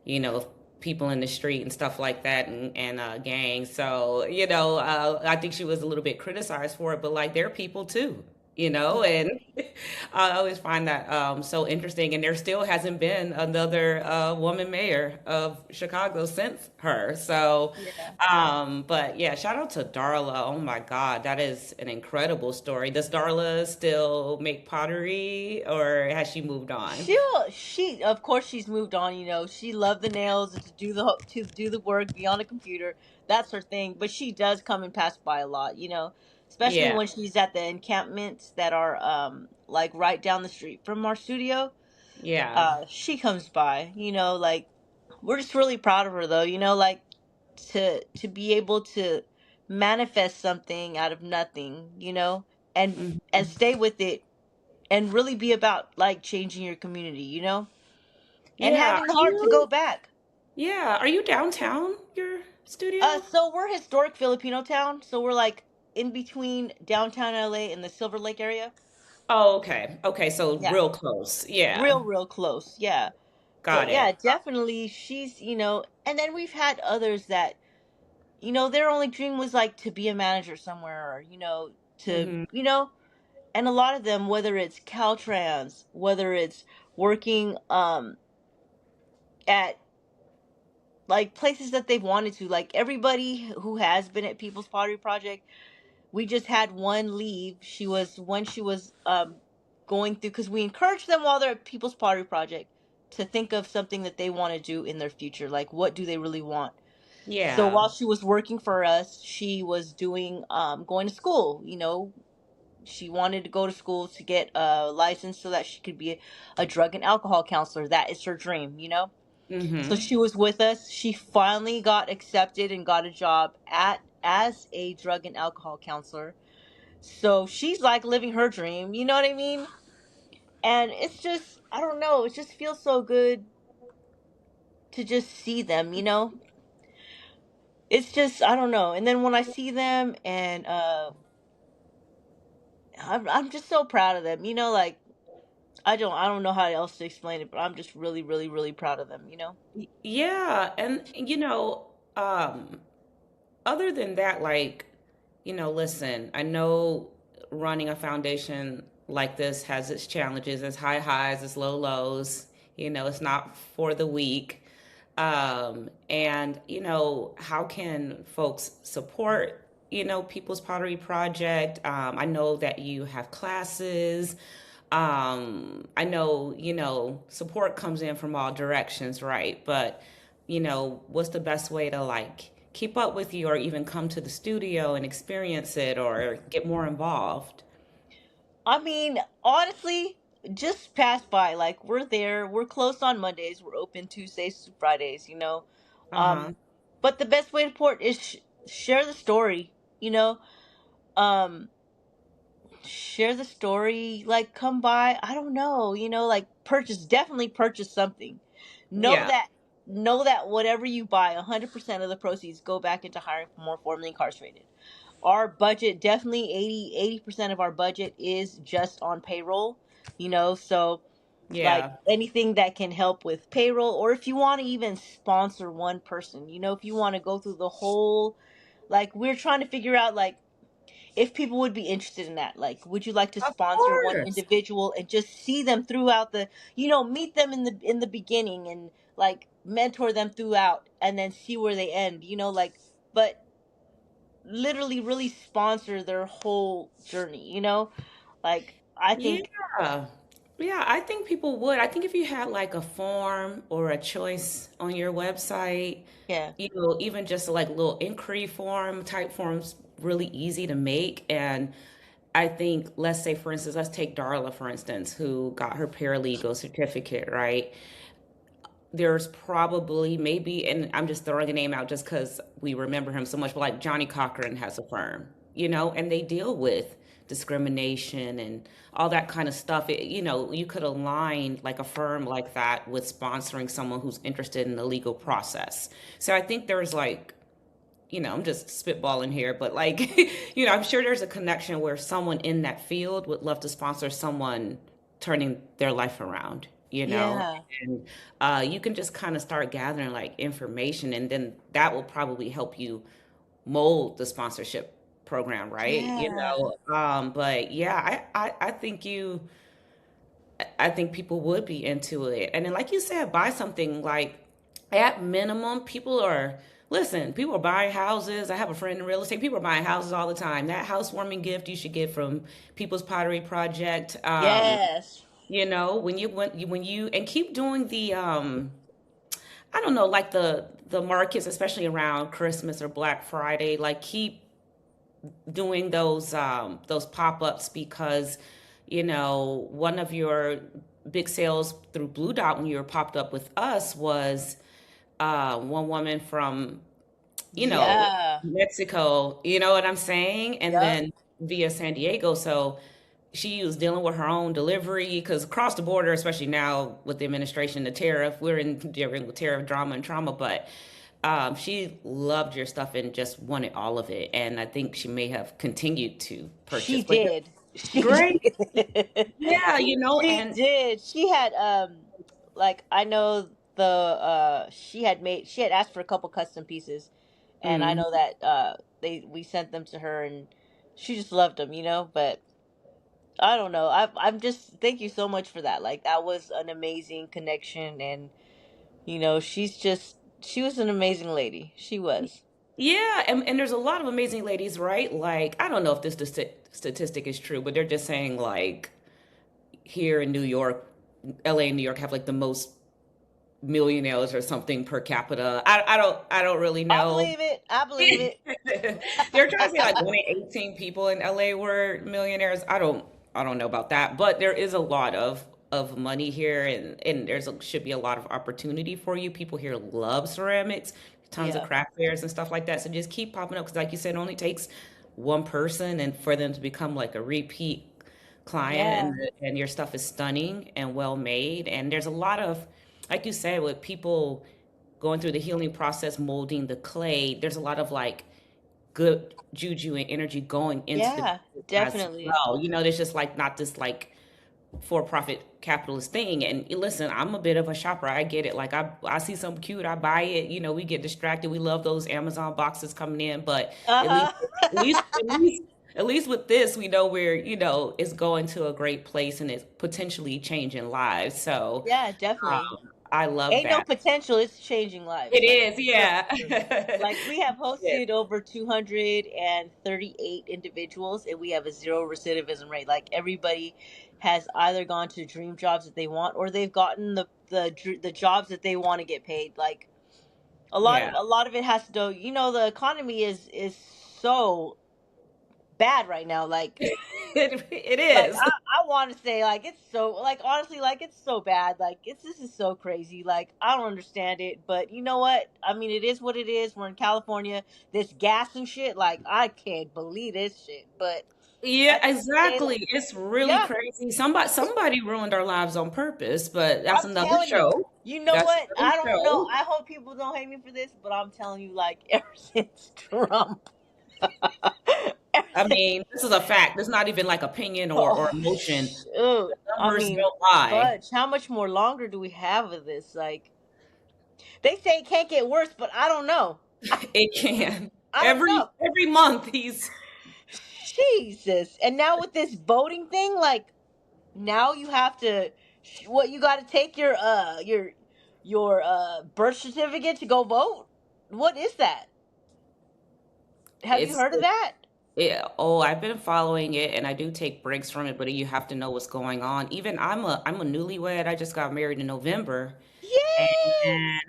you know, people in the street and stuff like that, and gangs. So, I think she was a little bit criticized for it, but like they're people too. Yeah. And I always find that so interesting. And there still hasn't been another woman mayor of Chicago since her. So, Yeah. but yeah, shout out to Darla. Oh my God, that is an incredible story. Does Darla still make pottery or has she moved on? She of course she's moved on. She loved the nails and to do the work, be on a computer. That's her thing. But she does come and pass by a lot. Especially Yeah. when she's at the encampments that are like right down the street from our studio. Yeah. She comes by. Like we're just really proud of her though. Like to be able to manifest something out of nothing, and Mhm. stay with it and really be about like changing your community, and Yeah. having the heart to go back. Are you downtown your studio? So we're historic Filipino town, so we're like in between downtown LA and the Silver Lake area. Oh, okay. Okay, so Yeah, real close. Yeah. real close. Yeah, but Got yeah, it. definitely she's. And then we've had others that their only dream was like to be a manager somewhere, or to Hmm. and a lot of them, whether it's Caltrans, whether it's working at like places that they've wanted to, like everybody who has been at People's Pottery Project, we just had one leave. She was when she was going through, because we encourage them while they're at People's Pottery Project to think of something that they want to do in their future, like what do they really want. So Yeah. while she was working for us, she was doing going to school. She wanted to go to school to get a license so that she could be a drug and alcohol counselor. That is her dream. So Mm-hmm. she was with us. She finally got accepted and got a job at as a drug and alcohol counselor. So she's like living her dream, you know what I mean? And it's just, I don't know, it just feels so good to just see them. It's just, I don't know. And then when I see them, and I'm just so proud of them. Like I don't know how else to explain it, but I'm just really, really, really proud of them. Yeah, and other than that, like, listen, I know running a foundation like this has its challenges, its high highs, its low lows. It's not for the weak. And how can folks support, People's Pottery Project? I know that you have classes. I know, support comes in from all directions, right? But, what's the best way to like keep up with you or even come to the studio and experience it or get more involved? I mean, honestly, just pass by. Like we're there. We're closed on Mondays. We're open Tuesdays to Fridays. Uh-huh. Um, but the best way to port is share the story. You know, um, share the story. Like come by. I don't know. Like purchase. Definitely purchase something. Know Yeah. that. Know that whatever you buy, 100% of the proceeds go back into hiring for more formerly incarcerated. Our budget, definitely 80% of our budget is just on payroll. So like Yeah. anything that can help with payroll, or if you want to even sponsor one person, if you want to go through the whole, like we're trying to figure out like if people would be interested in that. Like would you like to Of sponsor one course. individual and just see them throughout meet them in the beginning, and like mentor them throughout, and then see where they end. Like, but literally really sponsor their whole journey. Like I think, Yeah. Yeah, I think people would. I think if you had like a form or a choice on your website, yeah, even just like little inquiry form type forms, really easy to make. And I think, let's say, for instance, let's take Darla, for instance, who got her paralegal certificate, right? There's probably maybe, and I'm just throwing a name out just because we remember him so much, but like Johnny Cochran has a firm, and they deal with discrimination and all that kind of stuff. You could align like a firm like that with sponsoring someone who's interested in the legal process. So I think there's like, I'm just spitballing here, but like, I'm sure there's a connection where someone in that field would love to sponsor someone turning their life around, yeah, and you can just kind of start gathering like information, and then that will probably help you mold the sponsorship program, right? yeah, But yeah, I think I think people would be into it. And then, like you said, buy something like at minimum, people are buying houses. I have a friend in real estate. People are buying houses all the time. That housewarming gift you should get from People's Pottery Project. yes. And keep doing the, I don't know, like the markets, especially around Christmas or Black Friday, like keep doing those pop-ups because one of your big sales through Blue Dot when you were popped up with us was one woman from Yeah, Mexico, you know what I'm saying, and yep. then via San Diego. So she was dealing with her own delivery because across the border, especially now with the administration, the tariff, we're in dealing with tariff drama and trauma, but she loved your stuff and just wanted all of it. And I think she may have continued to She purchase. But did. She great. did. Yeah, She and did. She had like I know she had asked for a couple custom pieces, and I mm, know that we sent them to her, and she just loved them. But I don't know. I'm just thank you so much for that. Like that was an amazing connection, and she was an amazing lady. She was. Yeah, and there's a lot of amazing ladies, right? Like, I don't know if this statistic is true, but they're just saying like here in New York, LA and New York have like the most millionaires or something per capita. I don't really I know. believe it. I believe it. They're trying to say like one in 18 people in LA were millionaires. I don't know about that, but there is a lot of money here, and should be a lot of opportunity for you. People here love ceramics, tons of Yeah. craft fairs and stuff like that. So just keep popping up because, like you said, it only takes one person and for them to become like a repeat client, Yeah. and your stuff is stunning and well made. And there's a lot of, like you said, with people going through the healing process, molding the clay, there's a lot of like good juju and energy going into the Yeah. as Definitely. well. There's just like not this like for-profit capitalist thing. And listen, I'm a bit of a shopper. I get it. Like I see something cute, I buy it. We get distracted. We love those Amazon boxes coming in, but at least Uh-huh. at least at least at least with this, we know it's going to a great place and it's potentially changing lives. So Yeah, definitely. I love Ain't no that. potential, it's changing lives. It Like is, for yeah. sure. Like we have Yeah. hosted over 238 individuals, and we have a zero recidivism rate. Like everybody has either gone to dream jobs that they want, or they've gotten the jobs that they want to get paid. Like Yeah. a lot of it has to do, the economy is so bad right now. It Like is. I want to say, like, it's so, like, honestly, like, it's so bad. Like it's this is so crazy. Like I don't understand it, but you know what, I mean, it is what it is. We're in California. This gas and shit, like, I can't believe this shit. But Yeah, at the end of the day, like, exactly. It's really yeah, crazy. Somebody ruined our lives on purpose, but that's I'm another telling you. show. You know That's what, another I don't know, show. I hope people don't hate me for this, but I'm telling you, like, ever since Trump, ever I since, mean, this is a fact. It's not even like opinion or oh emotion. shoot, The I numbers mean, don't lie. fudge, how much more longer do we have of this? Like, they say it can't get worse, but I don't know. It can. I don't Every know. every month he's Jesus. And now with this voting thing, like, now you have to, what, you got to take your birth certificate to go vote? What is that? Have you it's heard of that? yeah, oh, I've been following it and I do take breaks from it, but you have to know what's going on. Even I'm a newlywed. I just got married in November. Yeah. And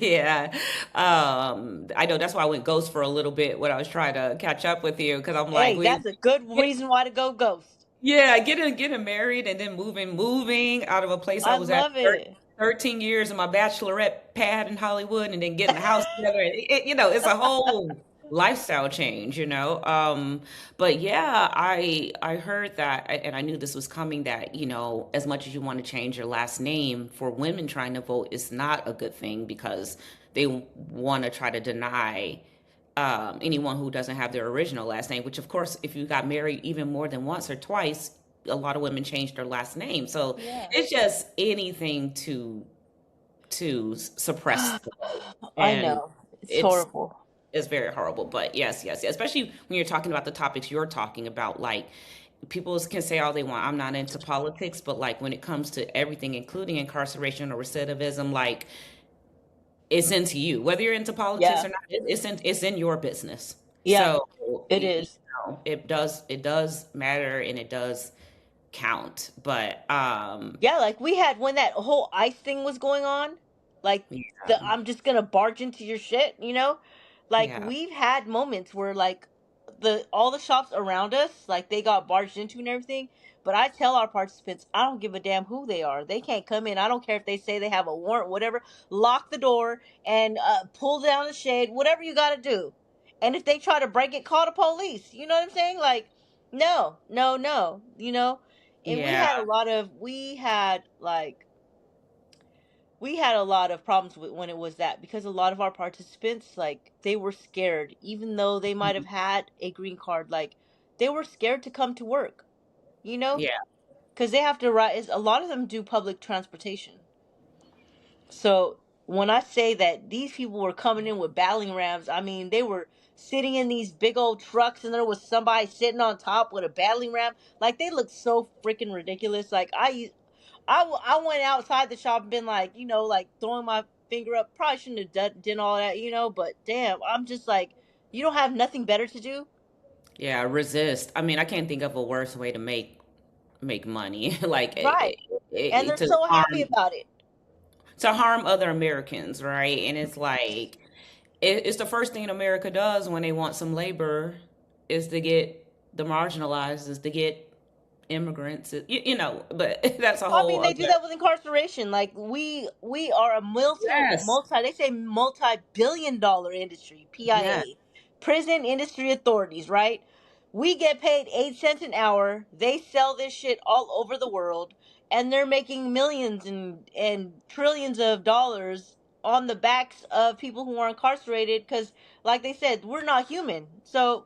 yeah, I know that's why I went ghost for a little bit when I was trying to catch up with you because I'm like, Hey, that's a good reason why to go ghost. yeah, getting married and then moving out of a place I I was at love it. 13 years in my bachelorette pad in Hollywood and then getting the house together. It's a whole lifestyle change. But yeah, I heard that and I knew this was coming that, as much as you want to change your last name for women trying to vote is not a good thing because they want to try to deny anyone who doesn't have their original last name, which of course, if you got married even more than once or twice, a lot of women changed their last name. So Yeah. it's just anything to suppress the vote. I And know. It's it's horrible. it's very horrible. But yes, yes, yes, especially when you're talking about the topics you're talking about, like people can say all they want. I'm not into politics, but like when it comes to everything, including incarceration or recidivism, like it's into you. Whether you're into politics Yeah. or not, it's in your business. Yeah, So it is. it does matter and it does count. But Yeah, like we had when that whole ICE thing was going on, like, the yeah, I'm just gonna barge into your shit, Like yeah, we've had moments where, like, the all the shops around us, like, they got barged into and everything. But I tell our participants, I don't give a damn who they are. They can't come in. I don't care if they say they have a warrant, whatever. Lock the door and pull down the shade, whatever you got to do. And if they try to break it, call the police. You know what I'm saying? Like, no, no, no. And yeah, we had a lot of problems with when it was that, because a lot of our participants, like, they were scared, even though they might have had a green card. Like, they were scared to come to work, you know yeah. because they have to ride. A lot of them do public transportation. So when I say that these people were coming in with battling rams, I mean, they were sitting in these big old trucks, and there was somebody sitting on top with a battling ram. Like they look so freaking ridiculous. Like I went outside the shop and been like, like throwing my finger up. Probably shouldn't have done all that, but damn, I'm just like, you don't have nothing better to do? Yeah, resist. I mean, I can't think of a worse way to make money. Like Right. And they're to so happy harm about it. other Americans, right? And it's like it's the first thing America does when they want some labor is to get the marginalized, is to get immigrants, but that's a Well, I whole mean, they do other. that with incarceration. Like we are a Yes. they say multi-billion-dollar industry, Yeah. PIA, prison industry authorities, right? We get paid 8 cents an hour. They sell this shit all over the world, and they're making millions and trillions of dollars on the backs of people who are incarcerated. Because, like they said, we're not human, so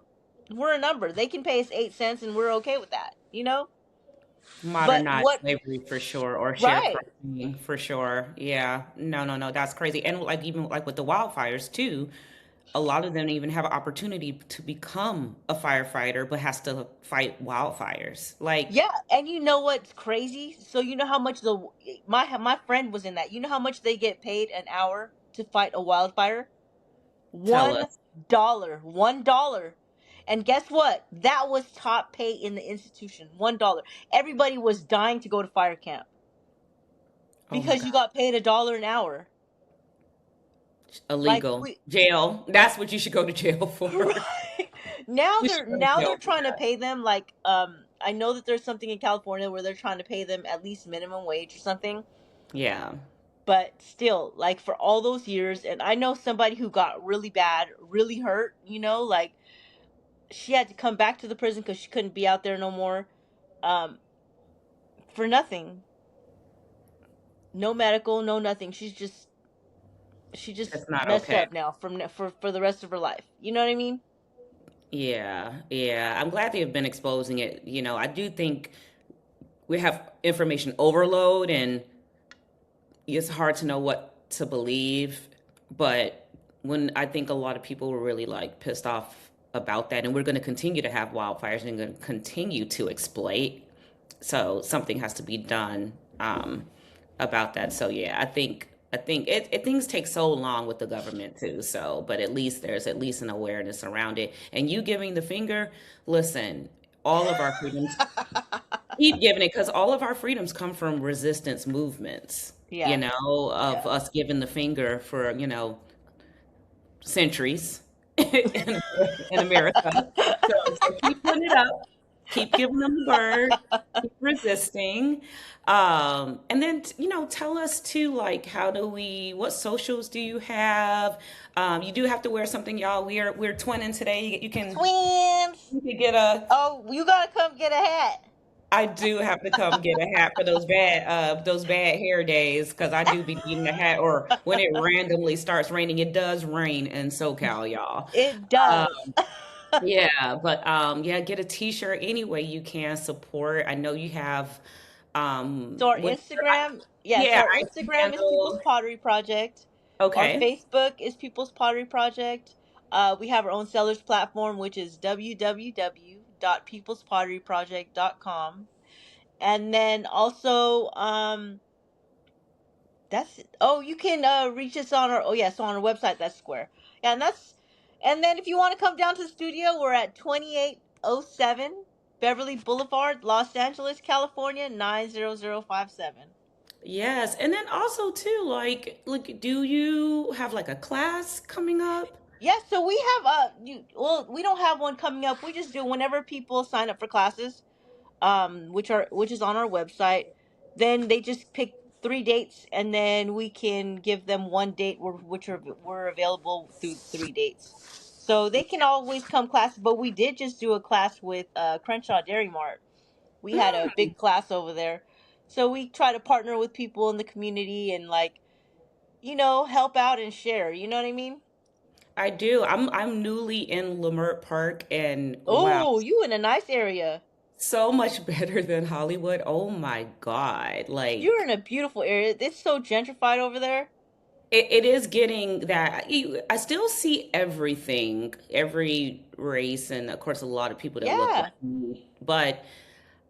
we're a number. They can pay us 8 cents, and we're okay with that, But Modernized what? slavery for sure, or Right. sharecropping for sure. Yeah. No, no, no, that's crazy. And like even like with the wildfires too, a lot of them don't even have an opportunity to become a firefighter, but has to fight wildfires. Like, Yeah, and you know what's crazy? So you know how much my friend was in that. You know how much they get paid an hour to fight a wildfire? tell One us. dollar. $1. And guess what? That was top pay in the institution. $1. Everybody was dying to go to fire camp Oh my because you God. got paid $1 an hour. Like Illegal. we Jail. That's what you should go to jail for. right. Now You they're should go to now jail they're for trying to that. pay them like I know that there's something in California where they're trying to pay them at least minimum wage or something. Yeah. But still, like for all those years, and I know somebody who got really bad, really hurt, like she had to come back to the prison because she couldn't be out there no more, um for nothing. No medical, no nothing. She just That's not messed okay. up now for the rest of her life, you know what I mean? Yeah. Yeah. I'm glad they've been exposing it. I do think we have information overload and it's hard to know what to believe. But when I think a lot of people were really like pissed off about that, and we're going to continue to have wildfires and going to continue to exploit. So something has to be done about that. So yeah, I think things take so long with the government too. So, but at least there's at least an awareness around it. And you giving the finger, listen, all of our freedoms, keep giving it because all of our freedoms come from resistance movements. Yeah. Of Yeah. us giving the finger for centuries in America. So keep putting it up, keep giving them the bird, keep resisting. And then, tell us too, like, what socials do you have? You do have to wear something, y'all. We're twinning today. Twins. You can get a, Oh, you gotta come get a hat. I do have to come get a hat for those bad hair days because I do be needing a hat. Or when it randomly starts raining, it does rain in SoCal, y'all. It Uh, does. yeah, but yeah, get a T-shirt any way you can support. I know you have So our what? Instagram, yeah, so Yeah, our IG Instagram is People's handle. Pottery Project. Our Okay. Facebook is People's Pottery Project. We have our own sellers platform, which is www.peoplespotteryproject.com. And then also, that's it. Oh, you can reach us on our, oh yeah, so on our website, that's Square. Yeah, and then if you want to come down to the studio, we're at 2807 Beverly Boulevard, Los Angeles, California, 90057. Yes, and then also too, do you have like a class coming up? Yes, so we have well, we don't have one coming up. We just do whenever people sign up for classes, which is on our website. Then they just pick 3 dates, and then we can give them one date we're available through 3 dates. So they can always come class. But we did just do a class with Crenshaw Dairy Mart. We had a Mm, big class over there. So we try to partner with people in the community and like help out and share. You know what I mean? I do. I'm newly in Leimert Park, and wow, Oh, you in a nice area. so much better than Hollywood. Oh my God. You're Like, in a beautiful area. It's so gentrified over there. it is getting that. I still see everything, every race, and of course, a lot of people that look like Yeah. me. But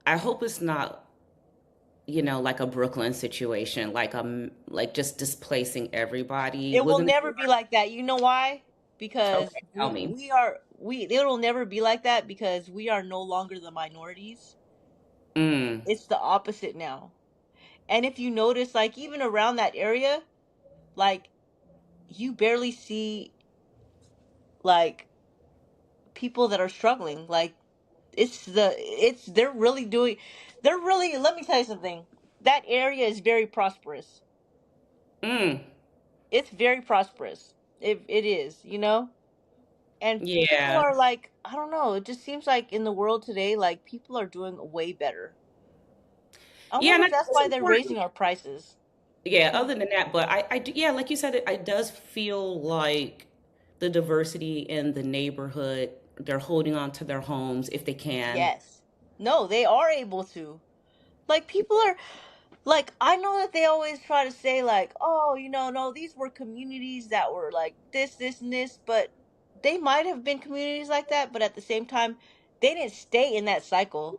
I hope it's not, like a Brooklyn situation, like just displacing everybody. It will Wasn't never be like that. You know why? Because okay. Tell me. it'll never be like that because we are no longer the minorities. Mm, It's the opposite now. And if you notice, like even around that area, like you barely see like people that are struggling. Like it's they're really, let me tell you something. That area is very prosperous. mm, It's very prosperous. It is, you know? And people yeah, are like, I don't know, it just seems like in the world today, like people are doing way better. I yeah, wonder and I if think that's it's why they're important. raising our prices. Yeah, other than that, but I do, yeah, like you said, it does feel like the diversity in the neighborhood, they're holding on to their homes if they can. Yes. No, they are able to. Like people are like, I know that they always try to say like, oh, no, these were communities that were like this and this, but they might have been communities like that, but at the same time, they didn't stay in that cycle.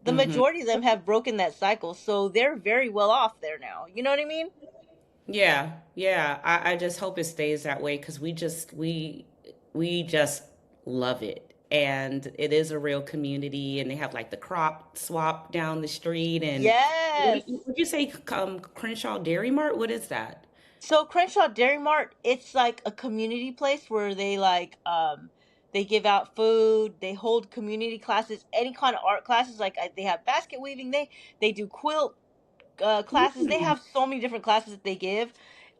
The Hmm. majority of them have broken that cycle, so they're very well off there now. You know what I mean? Yeah, yeah. I just hope it stays that way because we just love it. And it is a real community, and they have like the crop swap down the street. And Yes. would you say Crenshaw Dairy Mart? What is that? So Crenshaw Dairy Mart, it's like a community place where they give out food, they hold community classes, any kind of art classes. Like they have basket weaving, they do quilt classes. They Mm. have so many different classes that they give.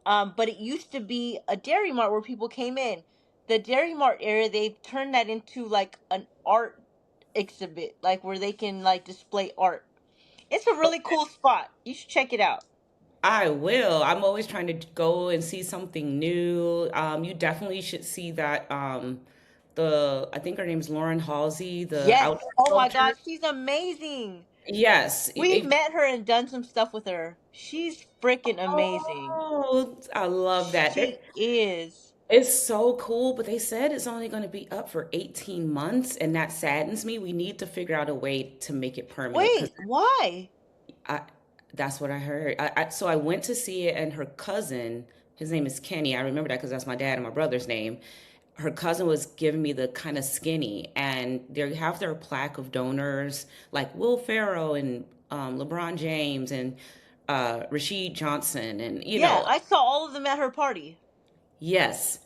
But it used to be a Dairy Mart where people came in. The Dairy Mart area, they've turned that into like an art exhibit, like where they can like display art. It's a really cool spot. You should check it out. I will. I'm always trying to go and see something new. You definitely should see that. I think her name's Lauren Halsey, the Yes. outdoor Oh my sculpture. gosh, she's amazing. Yes. We've met her and done some stuff with her. She's freaking amazing. Oh, I love that. She is. It's so cool, but they said it's only going to be up for 18 months, and that saddens me. We need to figure out a way to make it permanent because Wait, why? I that's what I heard. So I went to see it, and her cousin, his name is Kenny. I remember that because that's my dad and my brother's name. Her cousin was giving me the kind of skinny, and they have their plaque of donors like Will Ferrell and LeBron James and Rashid Johnson, and Yeah, I saw all of them at her party. yes.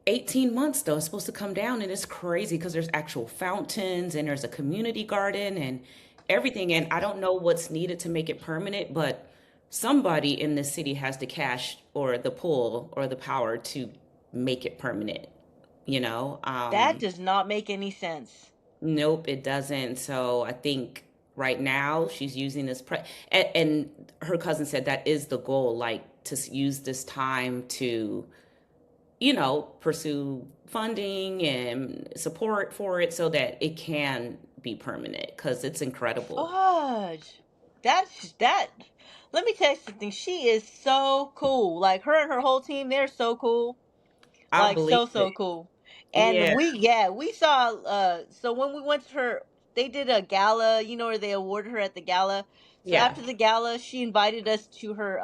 18 months though, it's supposed to come down, and it's crazy because there's actual fountains and there's a community garden and everything. And I don't know what's needed to make it permanent, but somebody in this city has the cash or the pull or the power to make it permanent, you know? That does not make any sense. Nope, it doesn't. So I think right now she's using and her cousin said that is the goal, like to use this time to pursue funding and support for it so that it can be permanent because it's incredible. Fudge. That. Let me tell you something. She is so cool. Like her and her whole team, they're so cool. I Like believe so it. cool. And Yeah, we saw so when we went to her, they did a gala, where they awarded her at the gala. So yeah. after the gala, she invited us to her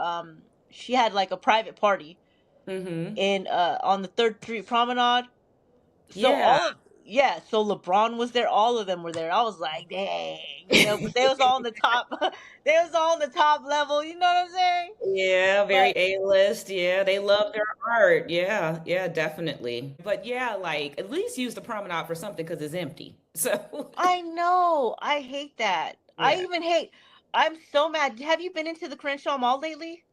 she had like a private party Mm-hmm. in on the 3rd Street Promenade. So Yeah. so LeBron was there, all of them were there. I was like, dang, but they was all on the top they was all on the top level, you know what I'm saying? Yeah, very But A-list. Yeah, they love their art. Yeah, yeah, definitely. But yeah, like at least use the promenade for something because it's empty. So I know, I hate that. I yeah. even hate I'm so mad. Have you been into the Crenshaw Mall lately?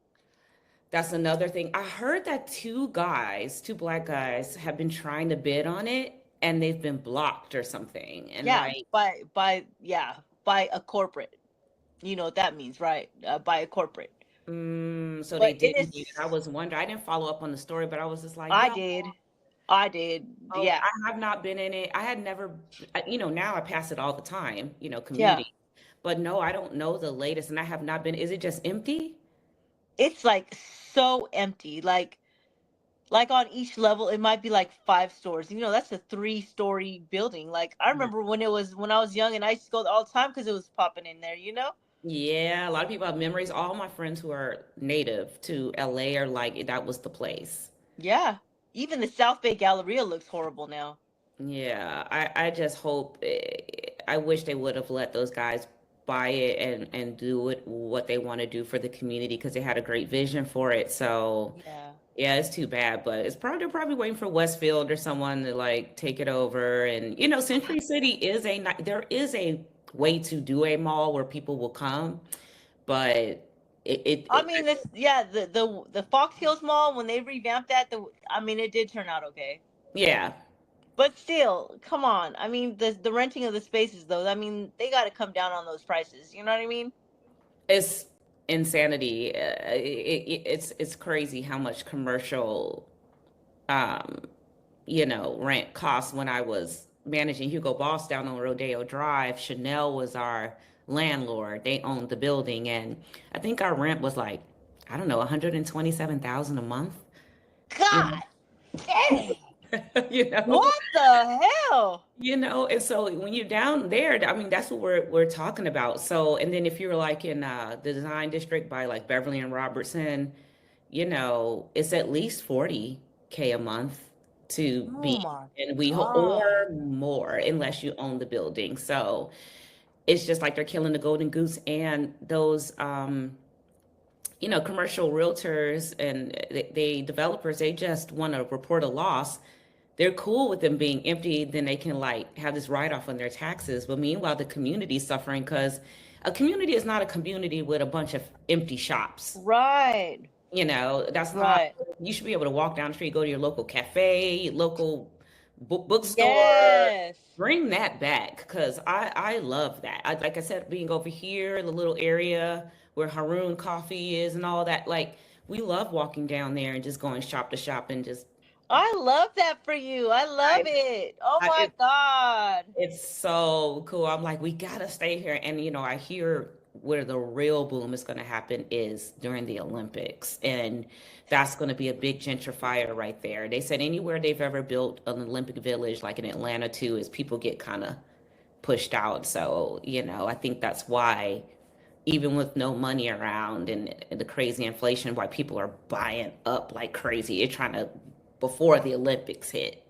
That's another thing. I heard that two black guys, have been trying to bid on it and they've been blocked or something. And Yeah, like, by a corporate. You know what that means, right? By a corporate. so they But it didn't do it. I is was wondering. I didn't follow up on the story, but I was just like, I yeah, did. I did. oh, Yeah. I have not been in it. I had never, now I pass it all the time, Yeah. commuting. But no, I don't know the latest and I have not been. Is it just empty? It's like so empty. Like on each level it might be like 5 stores. That's a 3-story building. Like I Right. remember when I was young and I used to go all the time because it was popping in there. Yeah, a lot of people have memories. All my friends who are native to LA are like, that was the place. Yeah. Even the South Bay Galleria looks horrible now. Yeah, I just hope, I wish they would have let those guys buy it and do it what they want to do for the community because they had a great vision for it. So, Yeah. yeah, it's too bad, but it's probably they're probably waiting for Westfield or someone to like take it over. And Century City is there is a way to do a mall where people will come, but I mean, this yeah, the Fox Hills Mall when they revamped that, I mean, it did turn out okay. yeah, But still, come on. I mean, the renting of the spaces though. I mean, they got to come down on those prices. You know what I mean? it's insanity. It's crazy how much commercial um, rent costs. When I was managing Hugo Boss down on Rodeo Drive, Chanel was our landlord. They owned the building, and I think our rent was like, I don't know, 127,000 a month. You God dang! know, you know, What the hell? and so when you're down there, I mean, that's what we're talking about. So, and then if you're like in the design district by like Beverly and Robertson, it's at least 40K a month to Oh be my in WeHo God! or more unless you own the building. So it's just like they're killing the golden goose and those commercial realtors and they developers, they just want to report a loss. They're cool with them being empty, then they can like have this write-off on their taxes. But meanwhile, the community's suffering because a community is not a community with a bunch of empty shops. Right, That's not, right. you should be able to walk down the street, go to your local cafe, local bookstore, Yes. bring that back because I love that. Like I said, being over here, the little area where Haroon Coffee is and all that, like we love walking down there and just going shop to shop and just, I love that for you. I love I, it. Oh I, my God. it's so cool. I'm like, we gotta stay here. And I hear where the real boom is gonna happen is during the Olympics. And that's gonna be a big gentrifier right there. They said anywhere they've ever built an Olympic village, like in Atlanta too, is people get kind of pushed out. So, I think that's why, even with no money around and the crazy inflation, why people are buying up like crazy. They're trying to before the Olympics hit.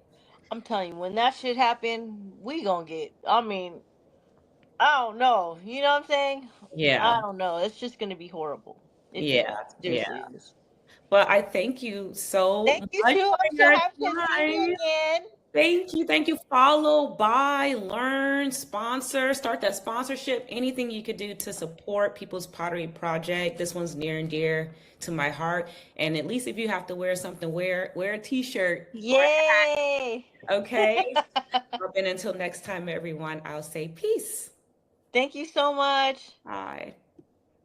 I'm telling you, when that shit happen, we gonna get. I mean, I don't know. You know what I'm saying? I Yeah. don't know. It's just gonna be horrible. It Yeah. is. Yeah. Seriously, it is. Well, I thank you so Thank you much too. I'm for so your happy to see you time. again. Thank you. Thank you. Follow, buy, learn, sponsor, start that sponsorship. Anything you could do to support People's Pottery Project. This one's near and dear to my heart. And at least if you have to wear something, wear a t-shirt or a Yay! hat. Okay. And until next time, everyone, I'll say peace. Thank you so much. Bye.